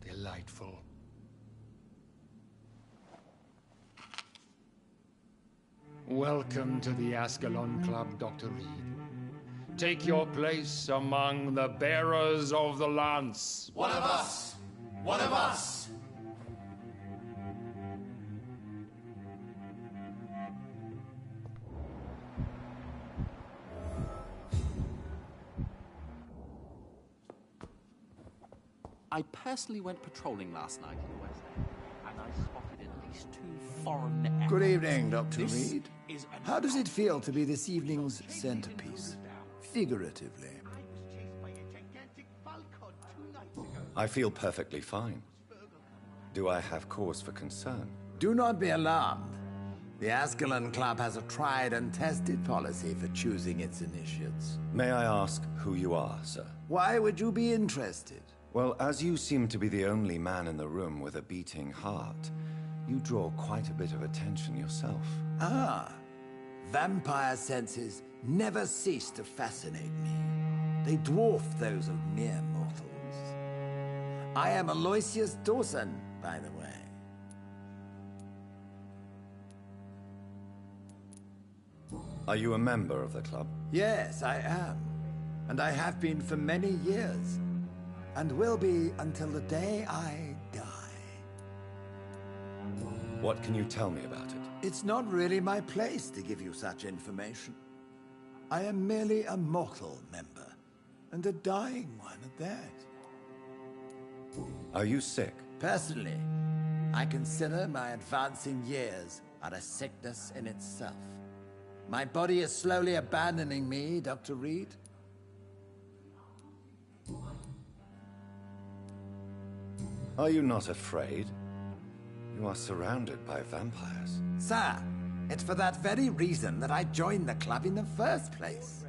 Delightful. Welcome to the Ascalon Club, Dr. Reed. Take your place among the bearers of the lance. One of us! One of us! I personally went patrolling last night in the West End, and I spotted at least 2 foreign aircraft. Good evening, Dr. This Reed. is an How does it feel to be this evening's centerpiece? Figuratively. I feel perfectly fine. Do I have cause for concern? Do not be alarmed. The Ascalon Club has a tried and tested policy for choosing its initiates. May I ask who you are, sir? Why would you be interested? Well, as you seem to be the only man in the room with a beating heart, you draw quite a bit of attention yourself. Ah, vampire senses never cease to fascinate me. They dwarf those of mere mortals. I am Aloysius Dawson, by the way. Are you a member of the club? Yes, I am. And I have been for many years. And will be until the day I die. What can you tell me about it? It's not really my place to give you such information. I am merely a mortal member, and a dying one at that. Are you sick? Personally, I consider my advancing years are a sickness in itself. My body is slowly abandoning me, Dr. Reed. Are you not afraid? You are surrounded by vampires. Sir, it's for that very reason that I joined the club in the first place.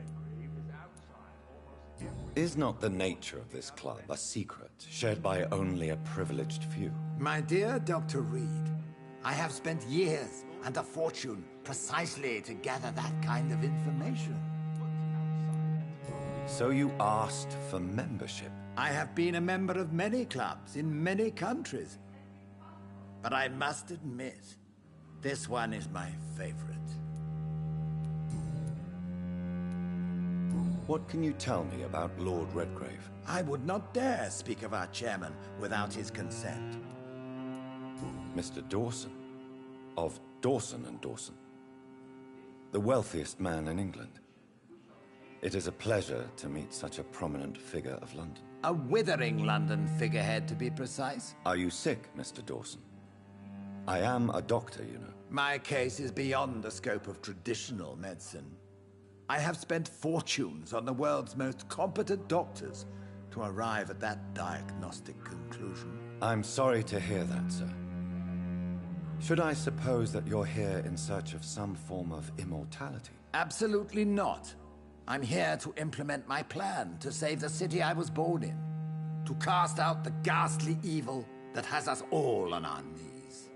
Is not the nature of this club a secret, shared by only a privileged few? My dear Dr. Reed, I have spent years and a fortune precisely to gather that kind of information. So you asked for membership? I have been a member of many clubs in many countries. But I must admit, this one is my favorite. What can you tell me about Lord Redgrave? I would not dare speak of our chairman without his consent. Mr. Dawson, of Dawson and Dawson, the wealthiest man in England. It is a pleasure to meet such a prominent figure of London. A withering London figurehead, to be precise. Are you sick, Mr. Dawson? I am a doctor, you know. My case is beyond the scope of traditional medicine. I have spent fortunes on the world's most competent doctors to arrive at that diagnostic conclusion. I'm sorry to hear that, sir. Should I suppose that you're here in search of some form of immortality? Absolutely not. I'm here to implement my plan to save the city I was born in. To cast out the ghastly evil that has us all on our knees.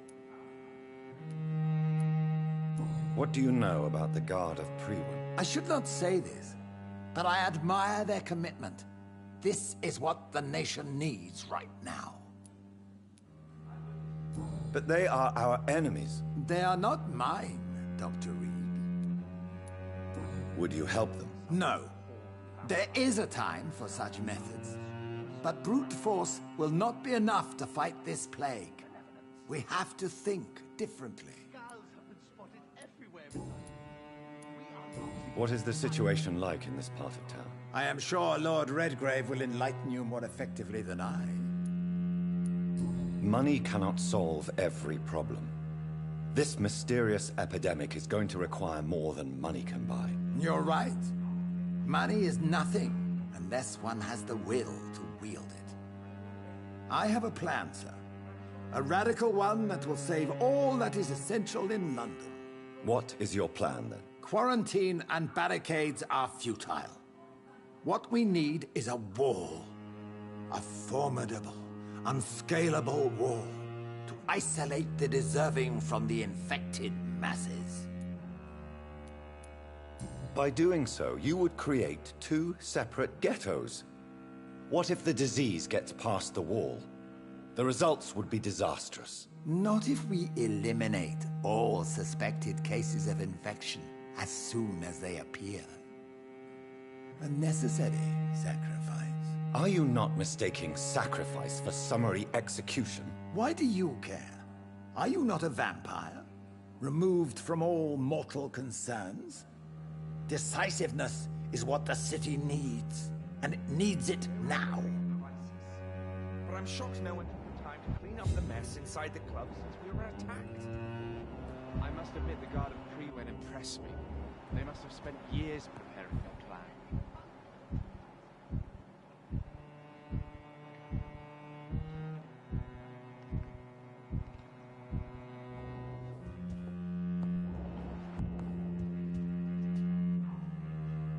What do you know about the Guard of Priwen? I should not say this, but I admire their commitment. This is what the nation needs right now. But they are our enemies. They are not mine, Dr. Reed. Would you help them? No. There is a time for such methods. But brute force will not be enough to fight this plague. We have to think differently. What is the situation like in this part of town? I am sure Lord Redgrave will enlighten you more effectively than I. Money cannot solve every problem. This mysterious epidemic is going to require more than money can buy. You're right. Money is nothing unless one has the will to wield it. I have a plan, sir. A radical one that will save all that is essential in London. What is your plan, then? Quarantine and barricades are futile. What we need is a wall. A formidable, unscalable wall to isolate the deserving from the infected masses. By doing so, you would create two separate ghettos. What if the disease gets past the wall? The results would be disastrous. Not if we eliminate all suspected cases of infection as soon as they appear. A necessary sacrifice. Are you not mistaking sacrifice for summary execution? Why do you care? Are you not a vampire? Removed from all mortal concerns? Decisiveness is what the city needs, and it needs it now. I'm shocked no one took the time to clean up the mess inside the club since we were attacked. I must admit the Guard of Prewen impressed me. They must have spent years preparing their plan.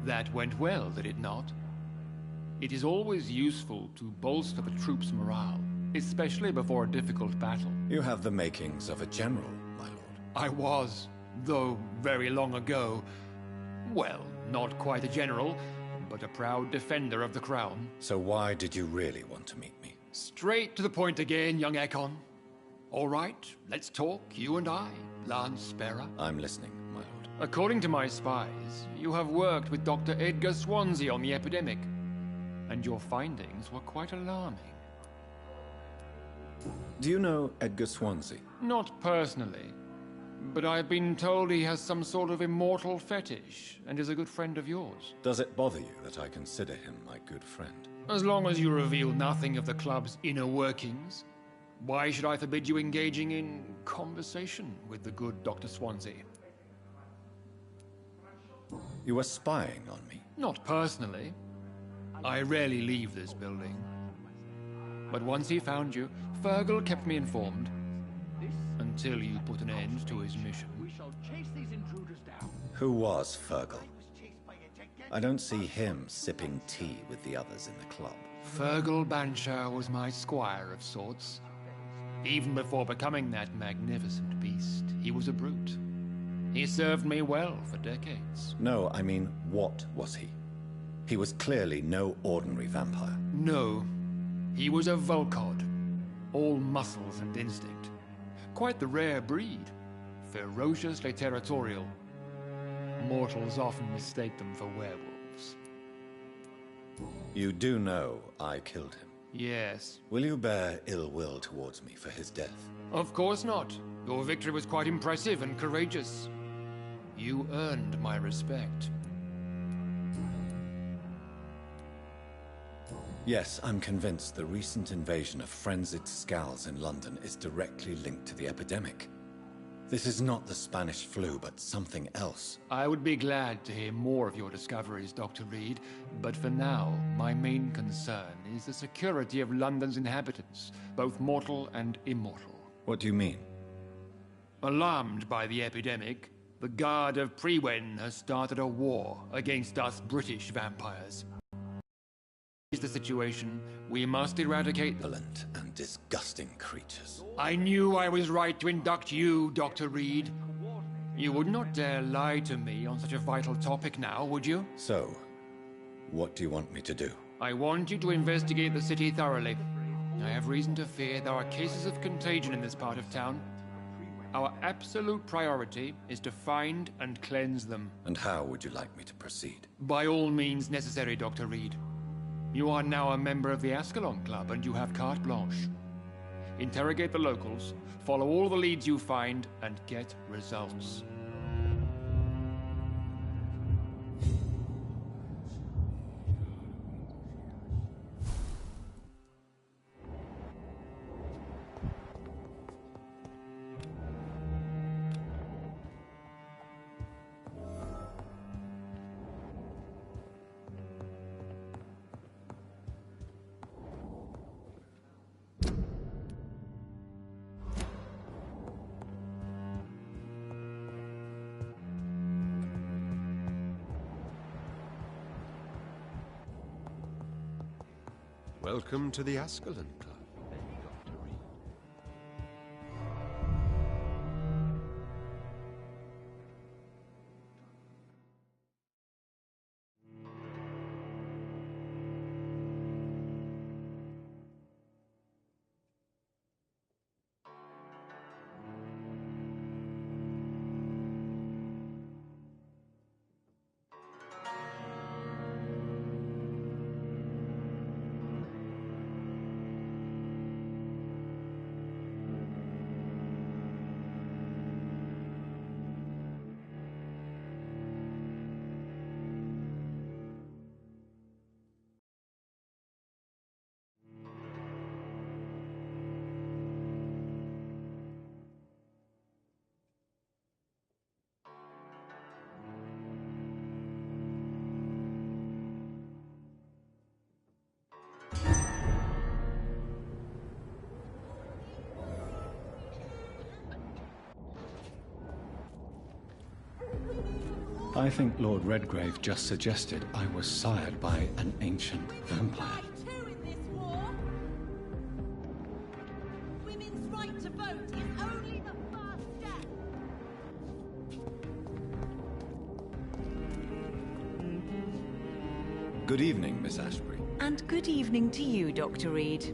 That went well, did it not? It is always useful to bolster the troops' morale, especially before a difficult battle. You have the makings of a general, my lord. I was, though very long ago. Well, not quite a general, but a proud defender of the crown. So why did you really want to meet me? Straight to the point again, young Ekon. All right, let's talk, you and I, Lance Sparrow. I'm listening, my lord. According to my spies, you have worked with Dr. Edgar Swansea on the epidemic, and your findings were quite alarming. Do you know Edgar Swansea? Not personally, but I've been told he has some sort of immortal fetish and is a good friend of yours. Does it bother you that I consider him my good friend? As long as you reveal nothing of the club's inner workings, why should I forbid you engaging in conversation with the good Dr. Swansea? You were spying on me? Not personally. I rarely leave this building. But once he found you, Fergal kept me informed. Until you put an end to his mission. We shall chase these intruders down. Who was Fergal? I don't see him sipping tea with the others in the club. Fergal Banshire was my squire of sorts. Even before becoming that magnificent beast, he was a brute. He served me well for decades. No, I mean, what was he? He was clearly no ordinary vampire. No. He was a Volcod. All muscles and instinct. Quite the rare breed. Ferociously territorial. Mortals often mistake them for werewolves. You do know I killed him? Yes. Will you bear ill will towards me for his death? Of course not. Your victory was quite impressive and courageous. You earned my respect. Yes, I'm convinced the recent invasion of frenzied Scals in London is directly linked to the epidemic. This is not the Spanish flu, but something else. I would be glad to hear more of your discoveries, Dr. Reed, but for now, my main concern is the security of London's inhabitants, both mortal and immortal. What do you mean? Alarmed by the epidemic, the Guard of Prewen has started a war against us British vampires. Is the situation, we must eradicate Violent and disgusting creatures. I knew I was right to induct you, Dr. Reed. You would not dare lie to me on such a vital topic now, would you? So, what do you want me to do? I want you to investigate the city thoroughly. I have reason to fear there are cases of contagion in this part of town. Our absolute priority is to find and cleanse them. And how would you like me to proceed? By all means necessary, Dr. Reed. You are now a member of the Ascalon Club and you have carte blanche. Interrogate the locals, follow all the leads you find, and get results. Welcome to the Ascalon Club. I think Lord Redgrave just suggested I was sired by an ancient vampire. Women's right to vote is only the first step. Good evening, Miss Ashbury. And good evening to you, Dr. Reed.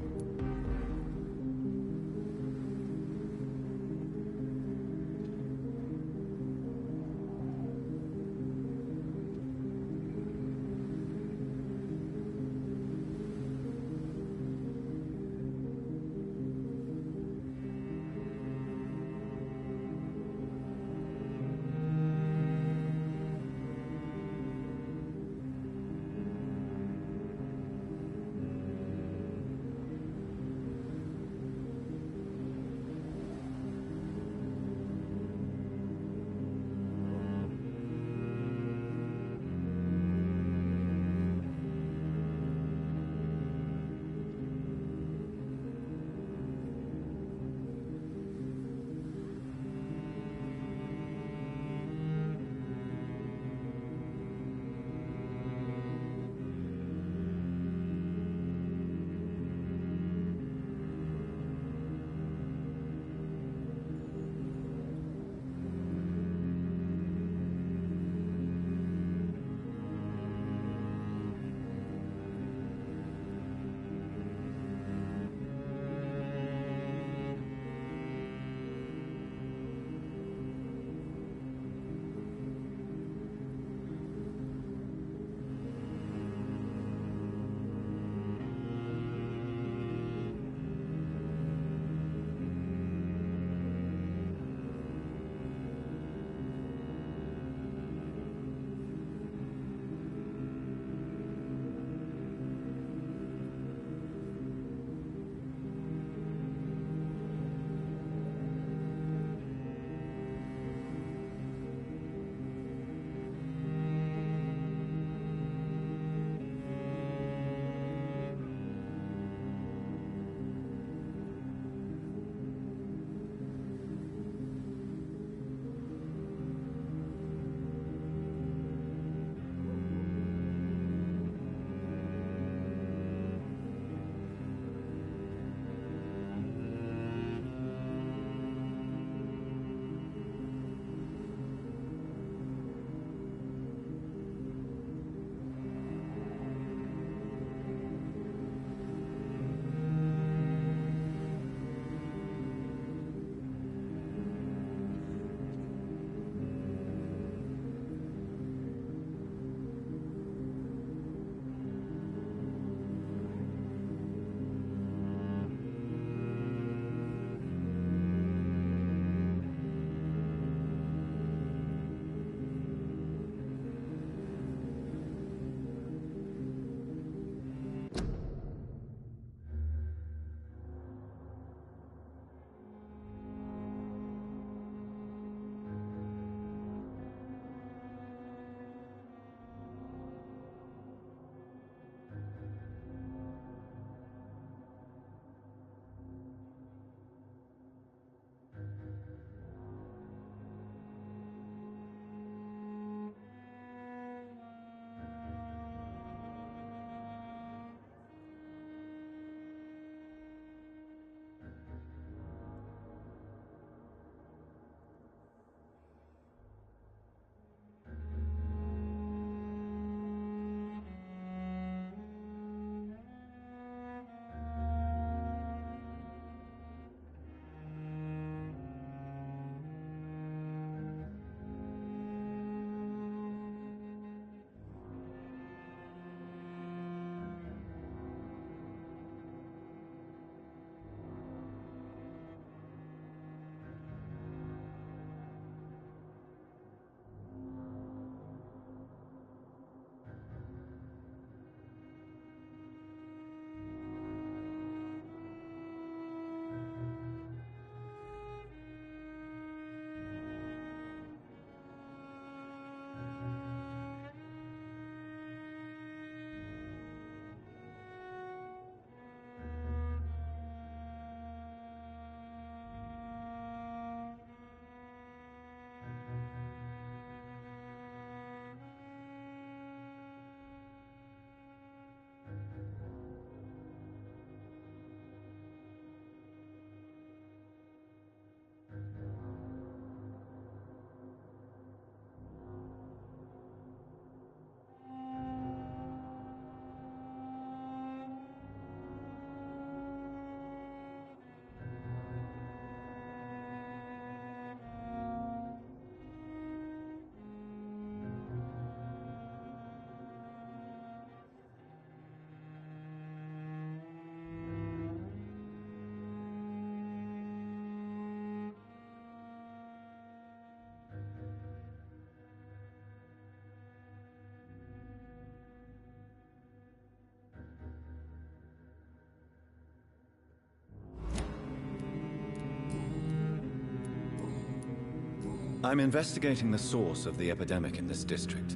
I'm investigating the source of the epidemic in this district.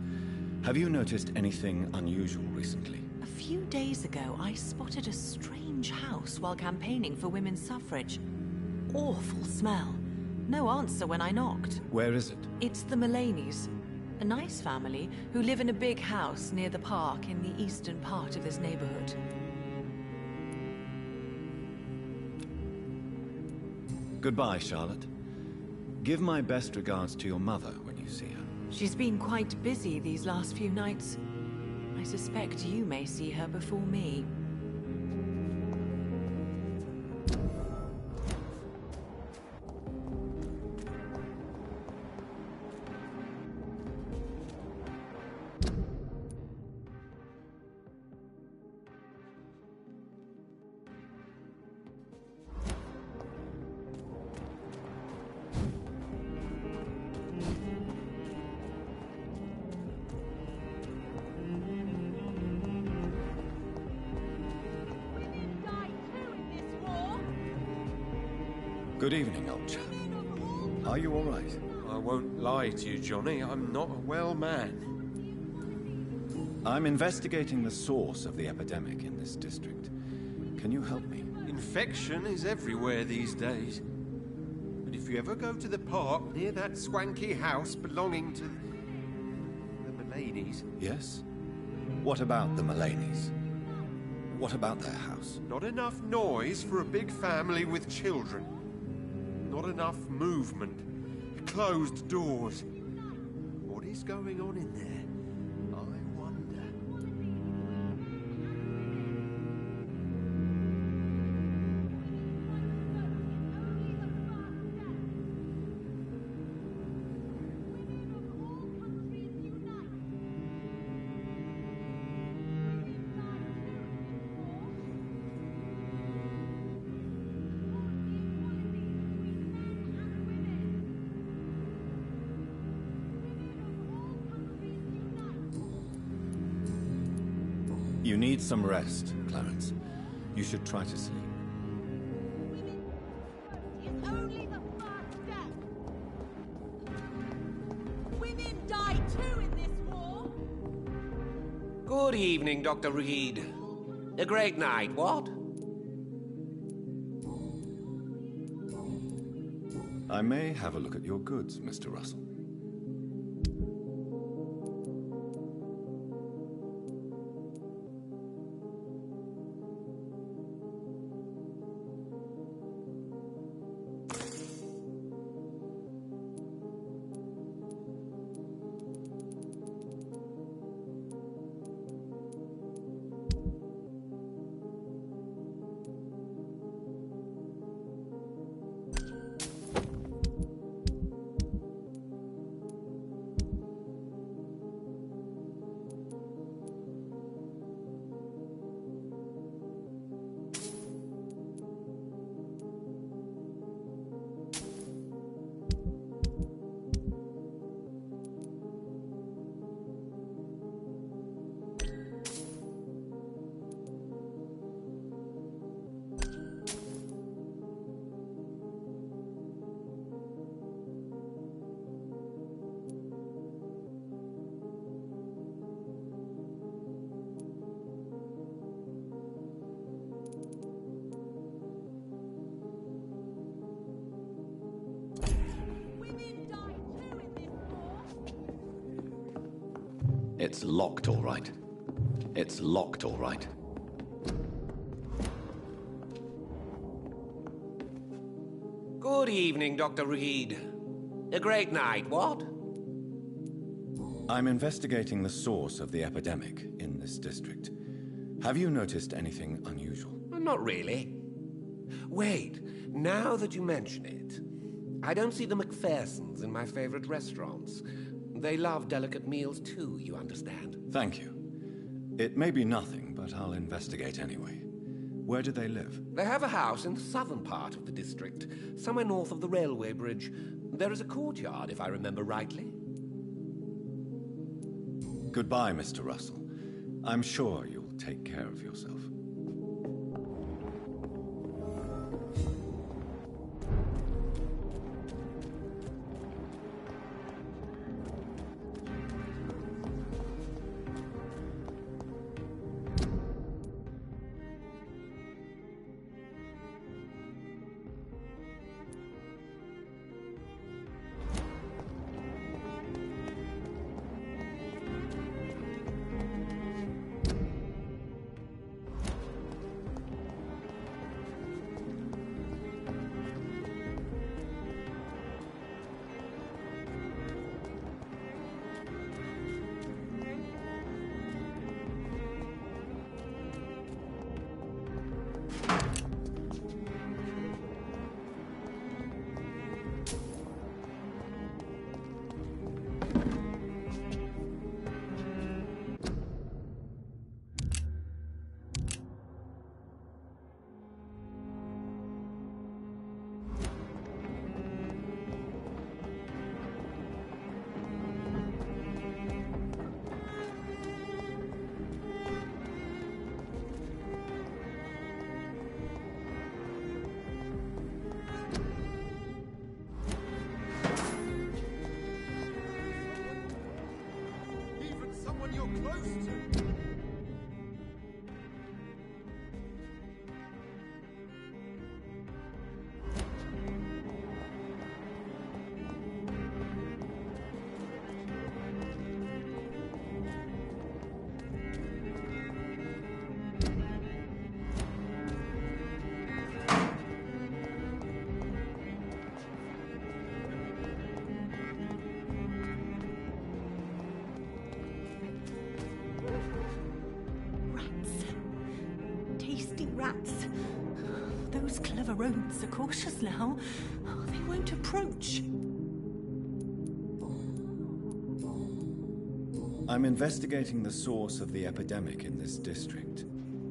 Have you noticed anything unusual recently? A few days ago, I spotted a strange house while campaigning for women's suffrage. Awful smell. No answer when I knocked. Where is it? It's the Mullaneys, a nice family who live in a big house near the park in the eastern part of this neighborhood. Goodbye, Charlotte. Give my best regards to your mother when you see her. She's been quite busy these last few nights. I suspect you may see her before me. Good evening, old chap. Are you all right? I won't lie to you, Johnny. I'm not a well man. I'm investigating the source of the epidemic in this district. Can you help me? Infection is everywhere these days. But if you ever go to the park near that swanky house belonging to the Mullaneys... Yes? What about the Mullaneys? What about their house? Not enough noise for a big family with children. Not enough movement. Closed doors. What is going on in there? I wonder. You need some rest, Clarence. You should try to sleep. It's only the first step. Women die too in this war. Good evening, Dr. Reed. A great night, what? I may have a look at your goods, Mr. Russell. It's locked, all right. It's locked, all right. Good evening, Dr. Reed. A great night, what? I'm investigating the source of the epidemic in this district. Have you noticed anything unusual? Not really. Wait, now that you mention it, I don't see the McPhersons in my favorite restaurants. They love delicate meals too, you understand. Thank you. It may be nothing, but I'll investigate anyway. Where do they live? They have a house in the southern part of the district, somewhere north of the railway bridge. There is a courtyard, if I remember rightly. Goodbye, Mr. Russell. I'm sure you'll take care of yourself. close to. Rats. Those clever rodents are cautious now. They won't approach. I'm investigating the source of the epidemic in this district.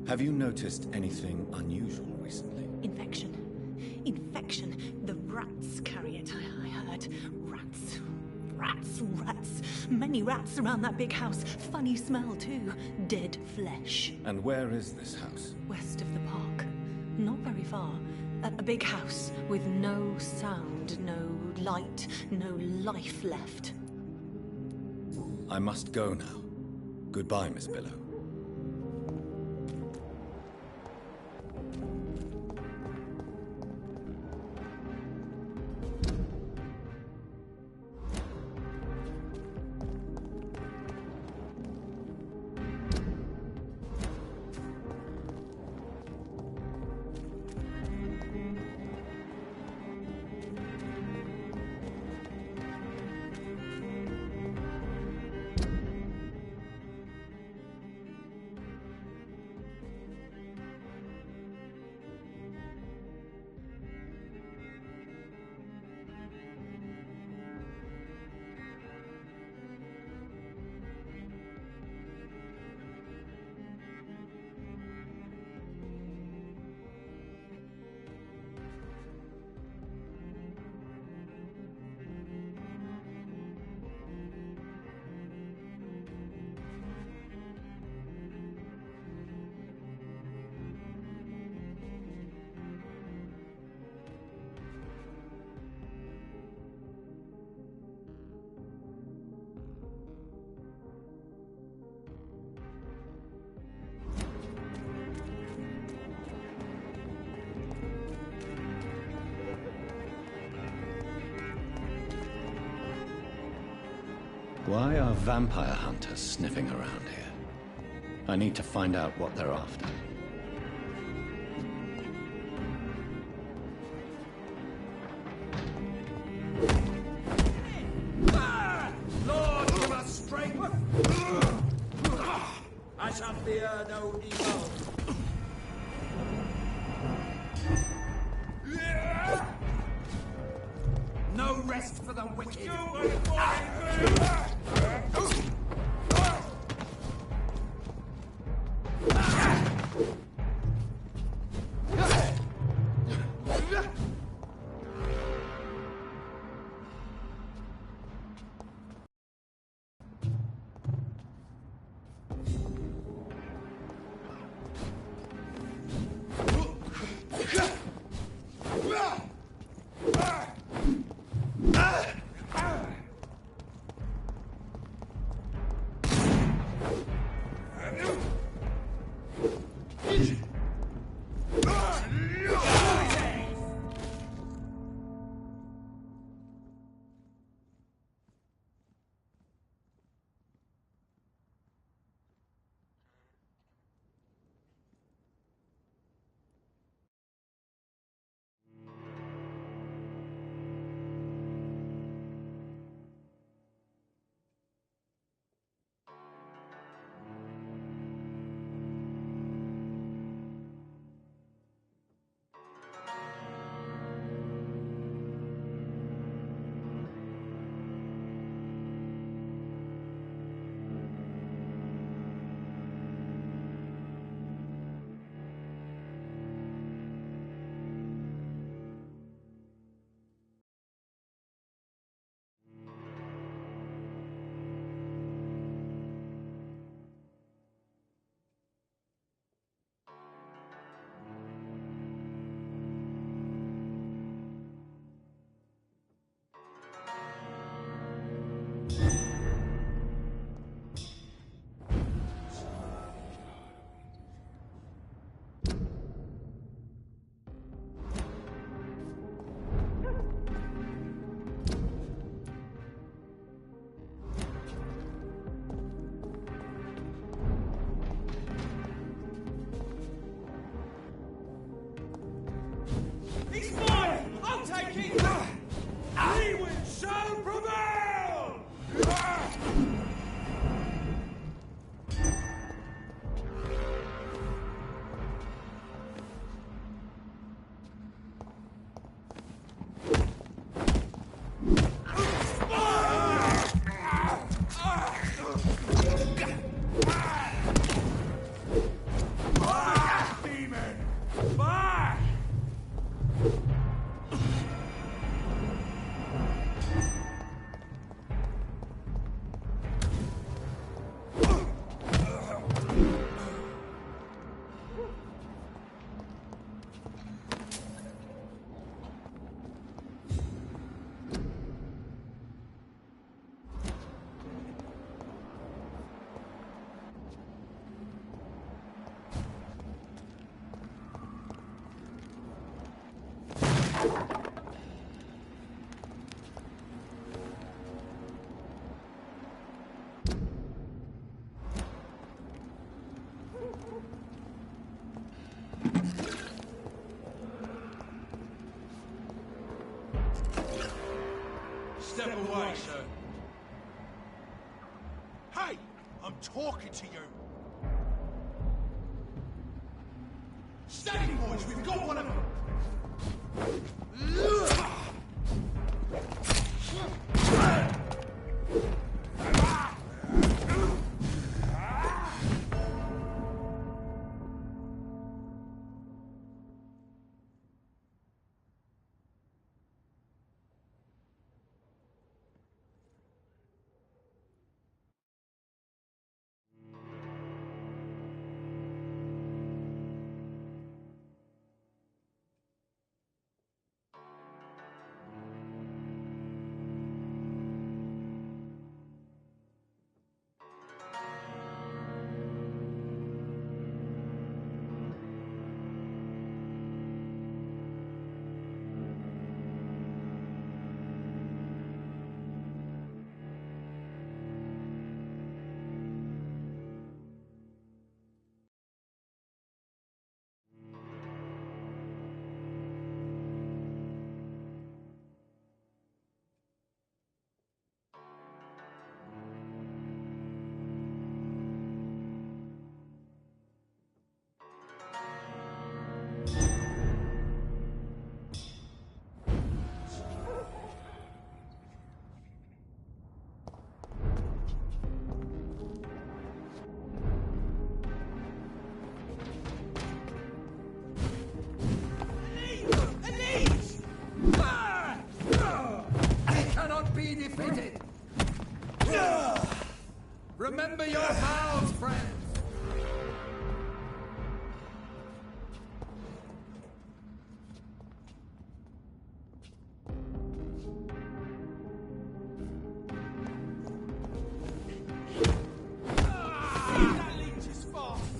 Have you noticed anything unusual recently? Infection. Infection. The rats carry it, I heard. Rats. Rats. Rats. Many rats around that big house. Funny smell, too. Dead flesh. And where is this house? West of the park. Not very far. A big house with no sound, no light, no life left. I must go now. Goodbye, Miss Billow. Why are vampire hunters sniffing around here? I need to find out what they're after. Lord, give us strength! I shall fear no evil. No rest for the wicked. taking, we shall prevail! Step away, sir. Hey! I'm talking to you! Steady, boys! We've got one of them! Be defeated. Remember your vows, friends. That leech is fast!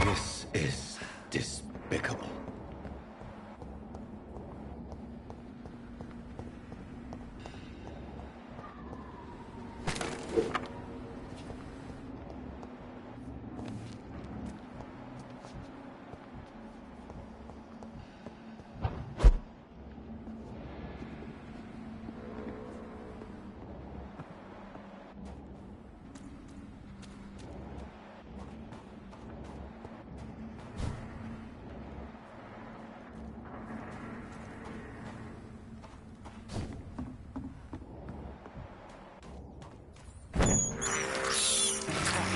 This is despicable.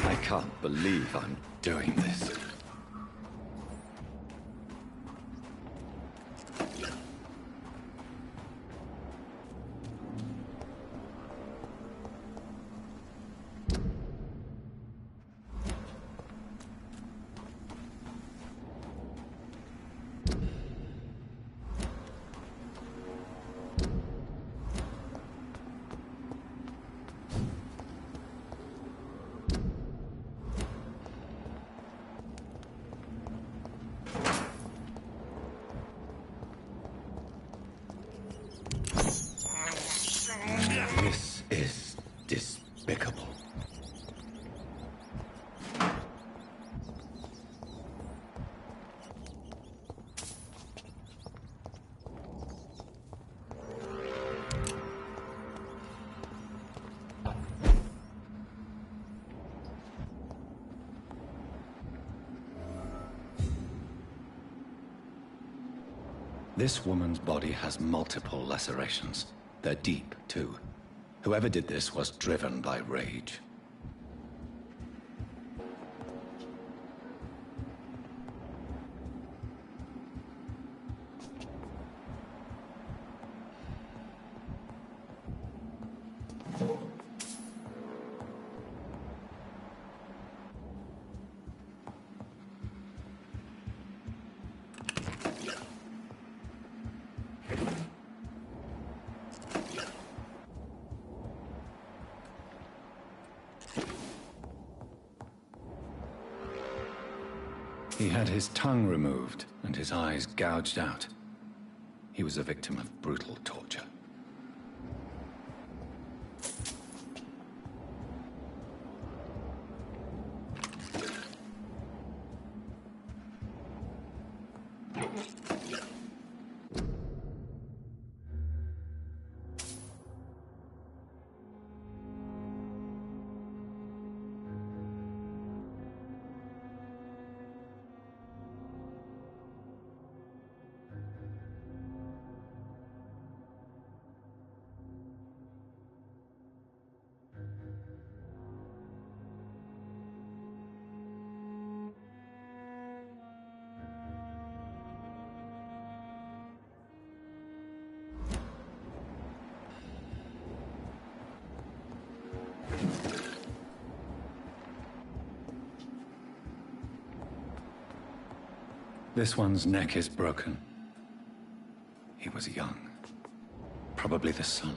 I can't believe I'm doing this. This is despicable. This woman's body has multiple lacerations. They're deep, too. Whoever did this was driven by rage. He had his tongue removed and his eyes gouged out. He was a victim of brutal torture. This one's neck is broken. He was young. Probably the son.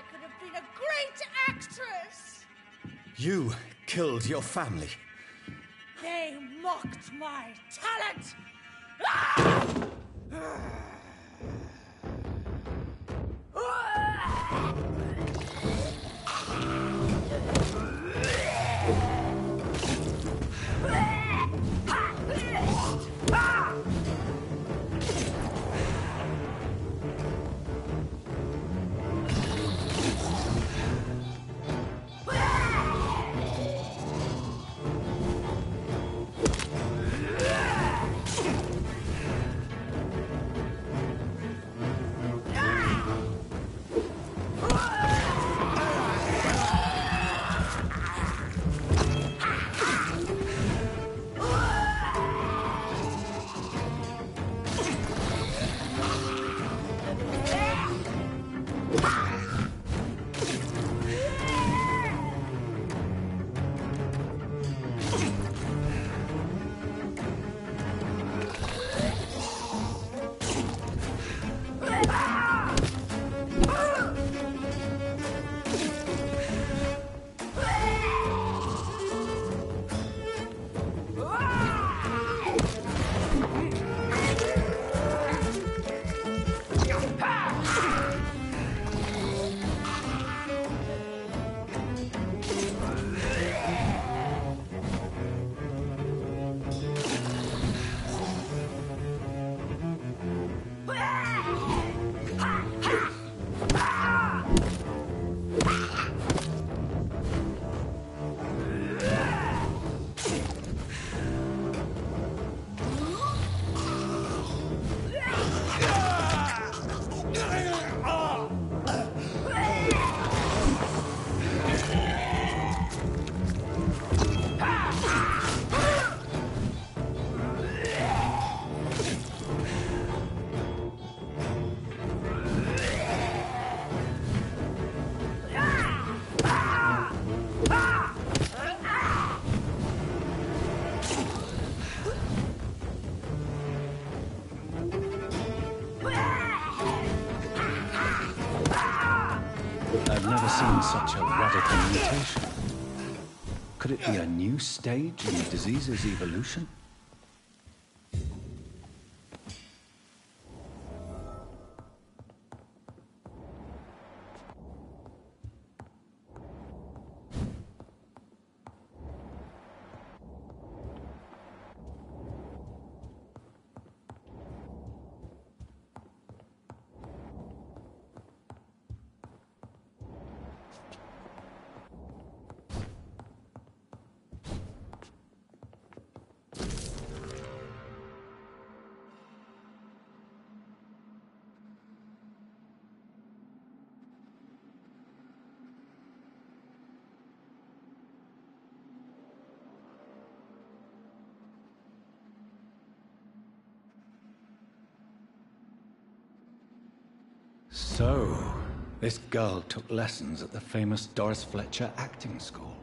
I could have been a great actress. You killed your family. They mocked my talent. Ah! I've never seen such a radical mutation. Could it be a new stage in the disease's evolution? So, this girl took lessons at the famous Doris Fletcher acting school.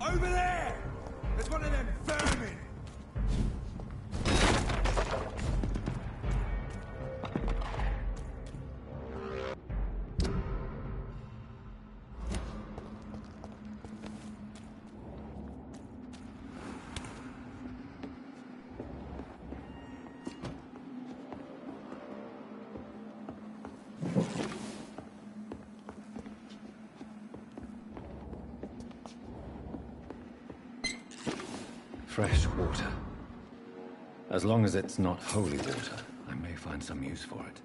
Over there! There's one of them vermin! Fresh water. As long as it's not holy water, I may find some use for it.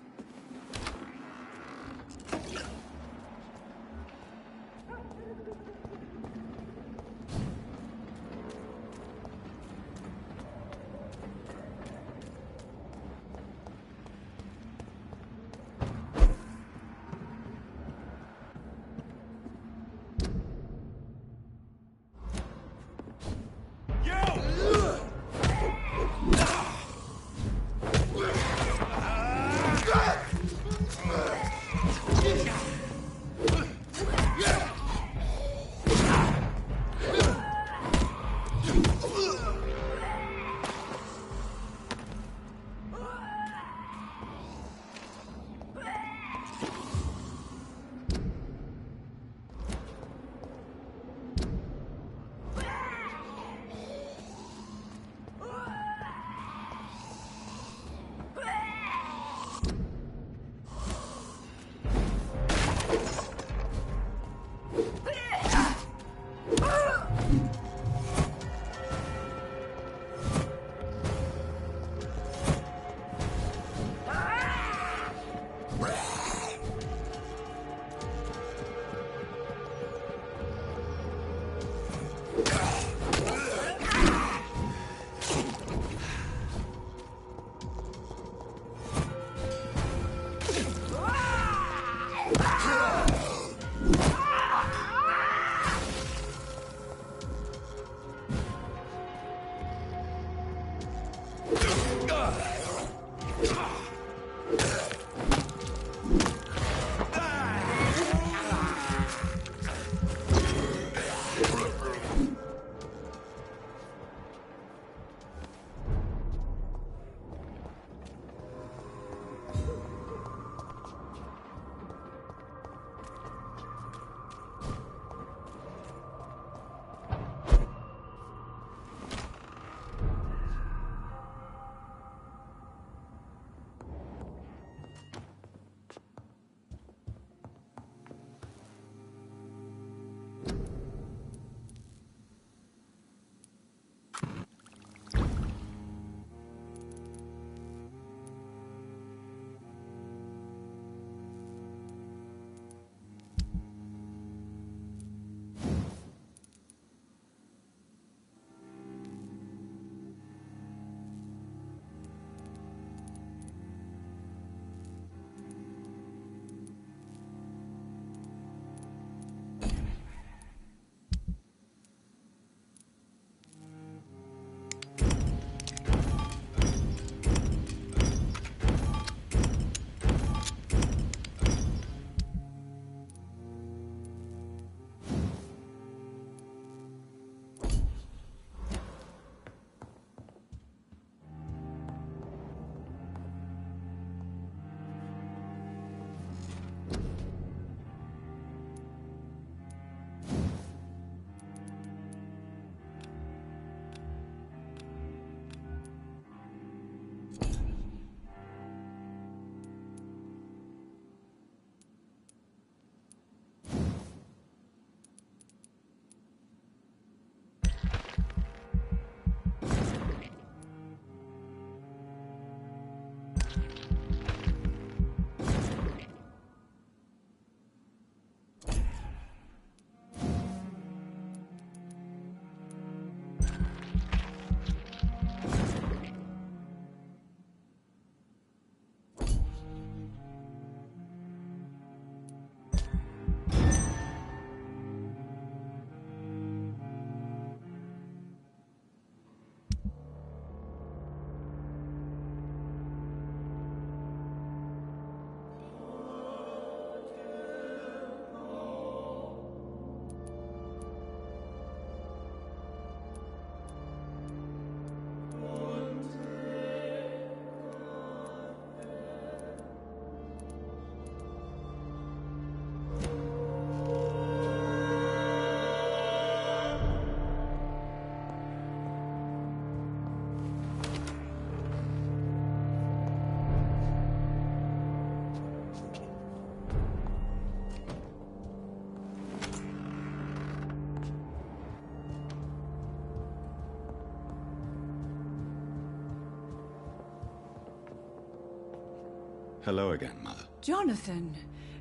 Hello again, Mother. Jonathan,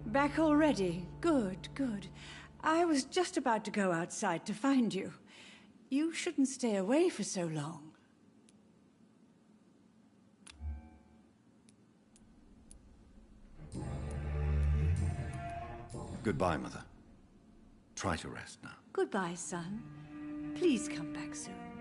back already. Good, good. I was just about to go outside to find you. You shouldn't stay away for so long. Goodbye, Mother. Try to rest now. Goodbye, son. Please come back soon.